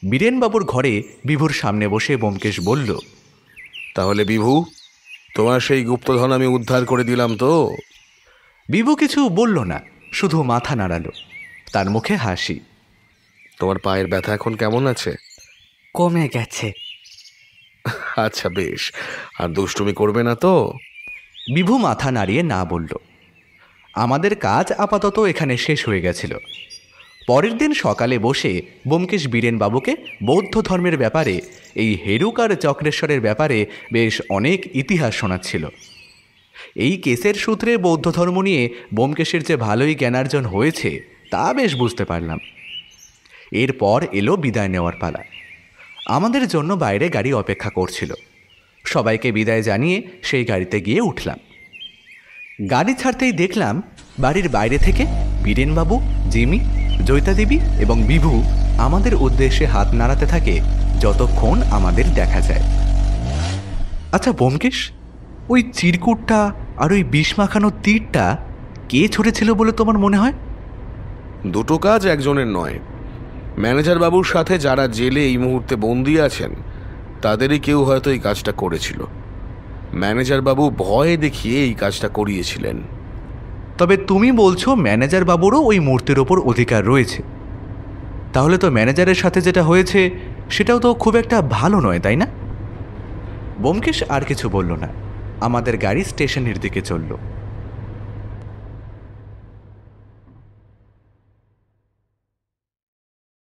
বীরেনবাবুর ঘরে বিভুর সামনে বসে ব্যোমকেশ বলল, তাহলে বিভু, তোমার সেই গুপ্তধন আমি উদ্ধার করে দিলাম তো? বিভু কিছু বলল না, শুধু মাথা নাড়ালো, তার মুখে হাসি। তোমার পায়ের ব্যথা এখন কেমন আছে? কমে গেছে। আচ্ছা বেশ, আর দুষ্টুমি করবে না তো? বিভু মাথা নাড়িয়ে না বলল। আমাদের কাজ আপাতত এখানে শেষ হয়ে গেছিল। পরের দিন সকালে বসে ব্যোমকেশ বীরেনবাবুকে বৌদ্ধ ধর্মের ব্যাপারে, এই হেরুক আর চক্রেশ্বরের ব্যাপারে বেশ অনেক ইতিহাস শোনাচ্ছিল। এই কেসের সূত্রে বৌদ্ধ ধর্ম নিয়ে ব্যোমকেশের যে ভালোই জ্ঞানার্জন হয়েছে তা বেশ বুঝতে পারলাম। এরপর এলো বিদায় নেওয়ার পালা। আমাদের জন্য বাইরে গাড়ি অপেক্ষা করছিল। সবাইকে বিদায় জানিয়ে সেই গাড়িতে গিয়ে উঠলাম। গাড়ি ছাড়তেই দেখলাম বাড়ির বাইরে থেকে বীরেনবাবু, জিমি, জয়িতা দেবী এবং বিভু আমাদের উদ্দেশ্যে হাত নাড়াতে থাকে যতক্ষণ আমাদের দেখা যায়। আচ্ছা ব্যোমকেশ, ওই চিরকুটটা আর ওই বিষ মাখানো তীরটা কে ছুঁড়েছিল বলে তোমার মনে হয়? দুটো কাজ একজনের নয়। ম্যানেজার বাবুর সাথে যারা জেলে এই মুহূর্তে বন্দী আছেন তাদেরই কেউ হয়তো এই কাজটা করেছিল। ম্যানেজার বাবু ভয় দেখিয়ে এই কাজটা করিয়েছিলেন। তবে তুমি বলছো ম্যানেজার বাবুরও ওই মূর্তির ওপর অধিকার রয়েছে। তাহলে তো ম্যানেজারের সাথে যেটা হয়েছে সেটাও তো খুব একটা ভালো নয়, তাই না? ব্যোমকেশ আর কিছু বলল না। আমাদের গাড়ি স্টেশনের দিকে চলল।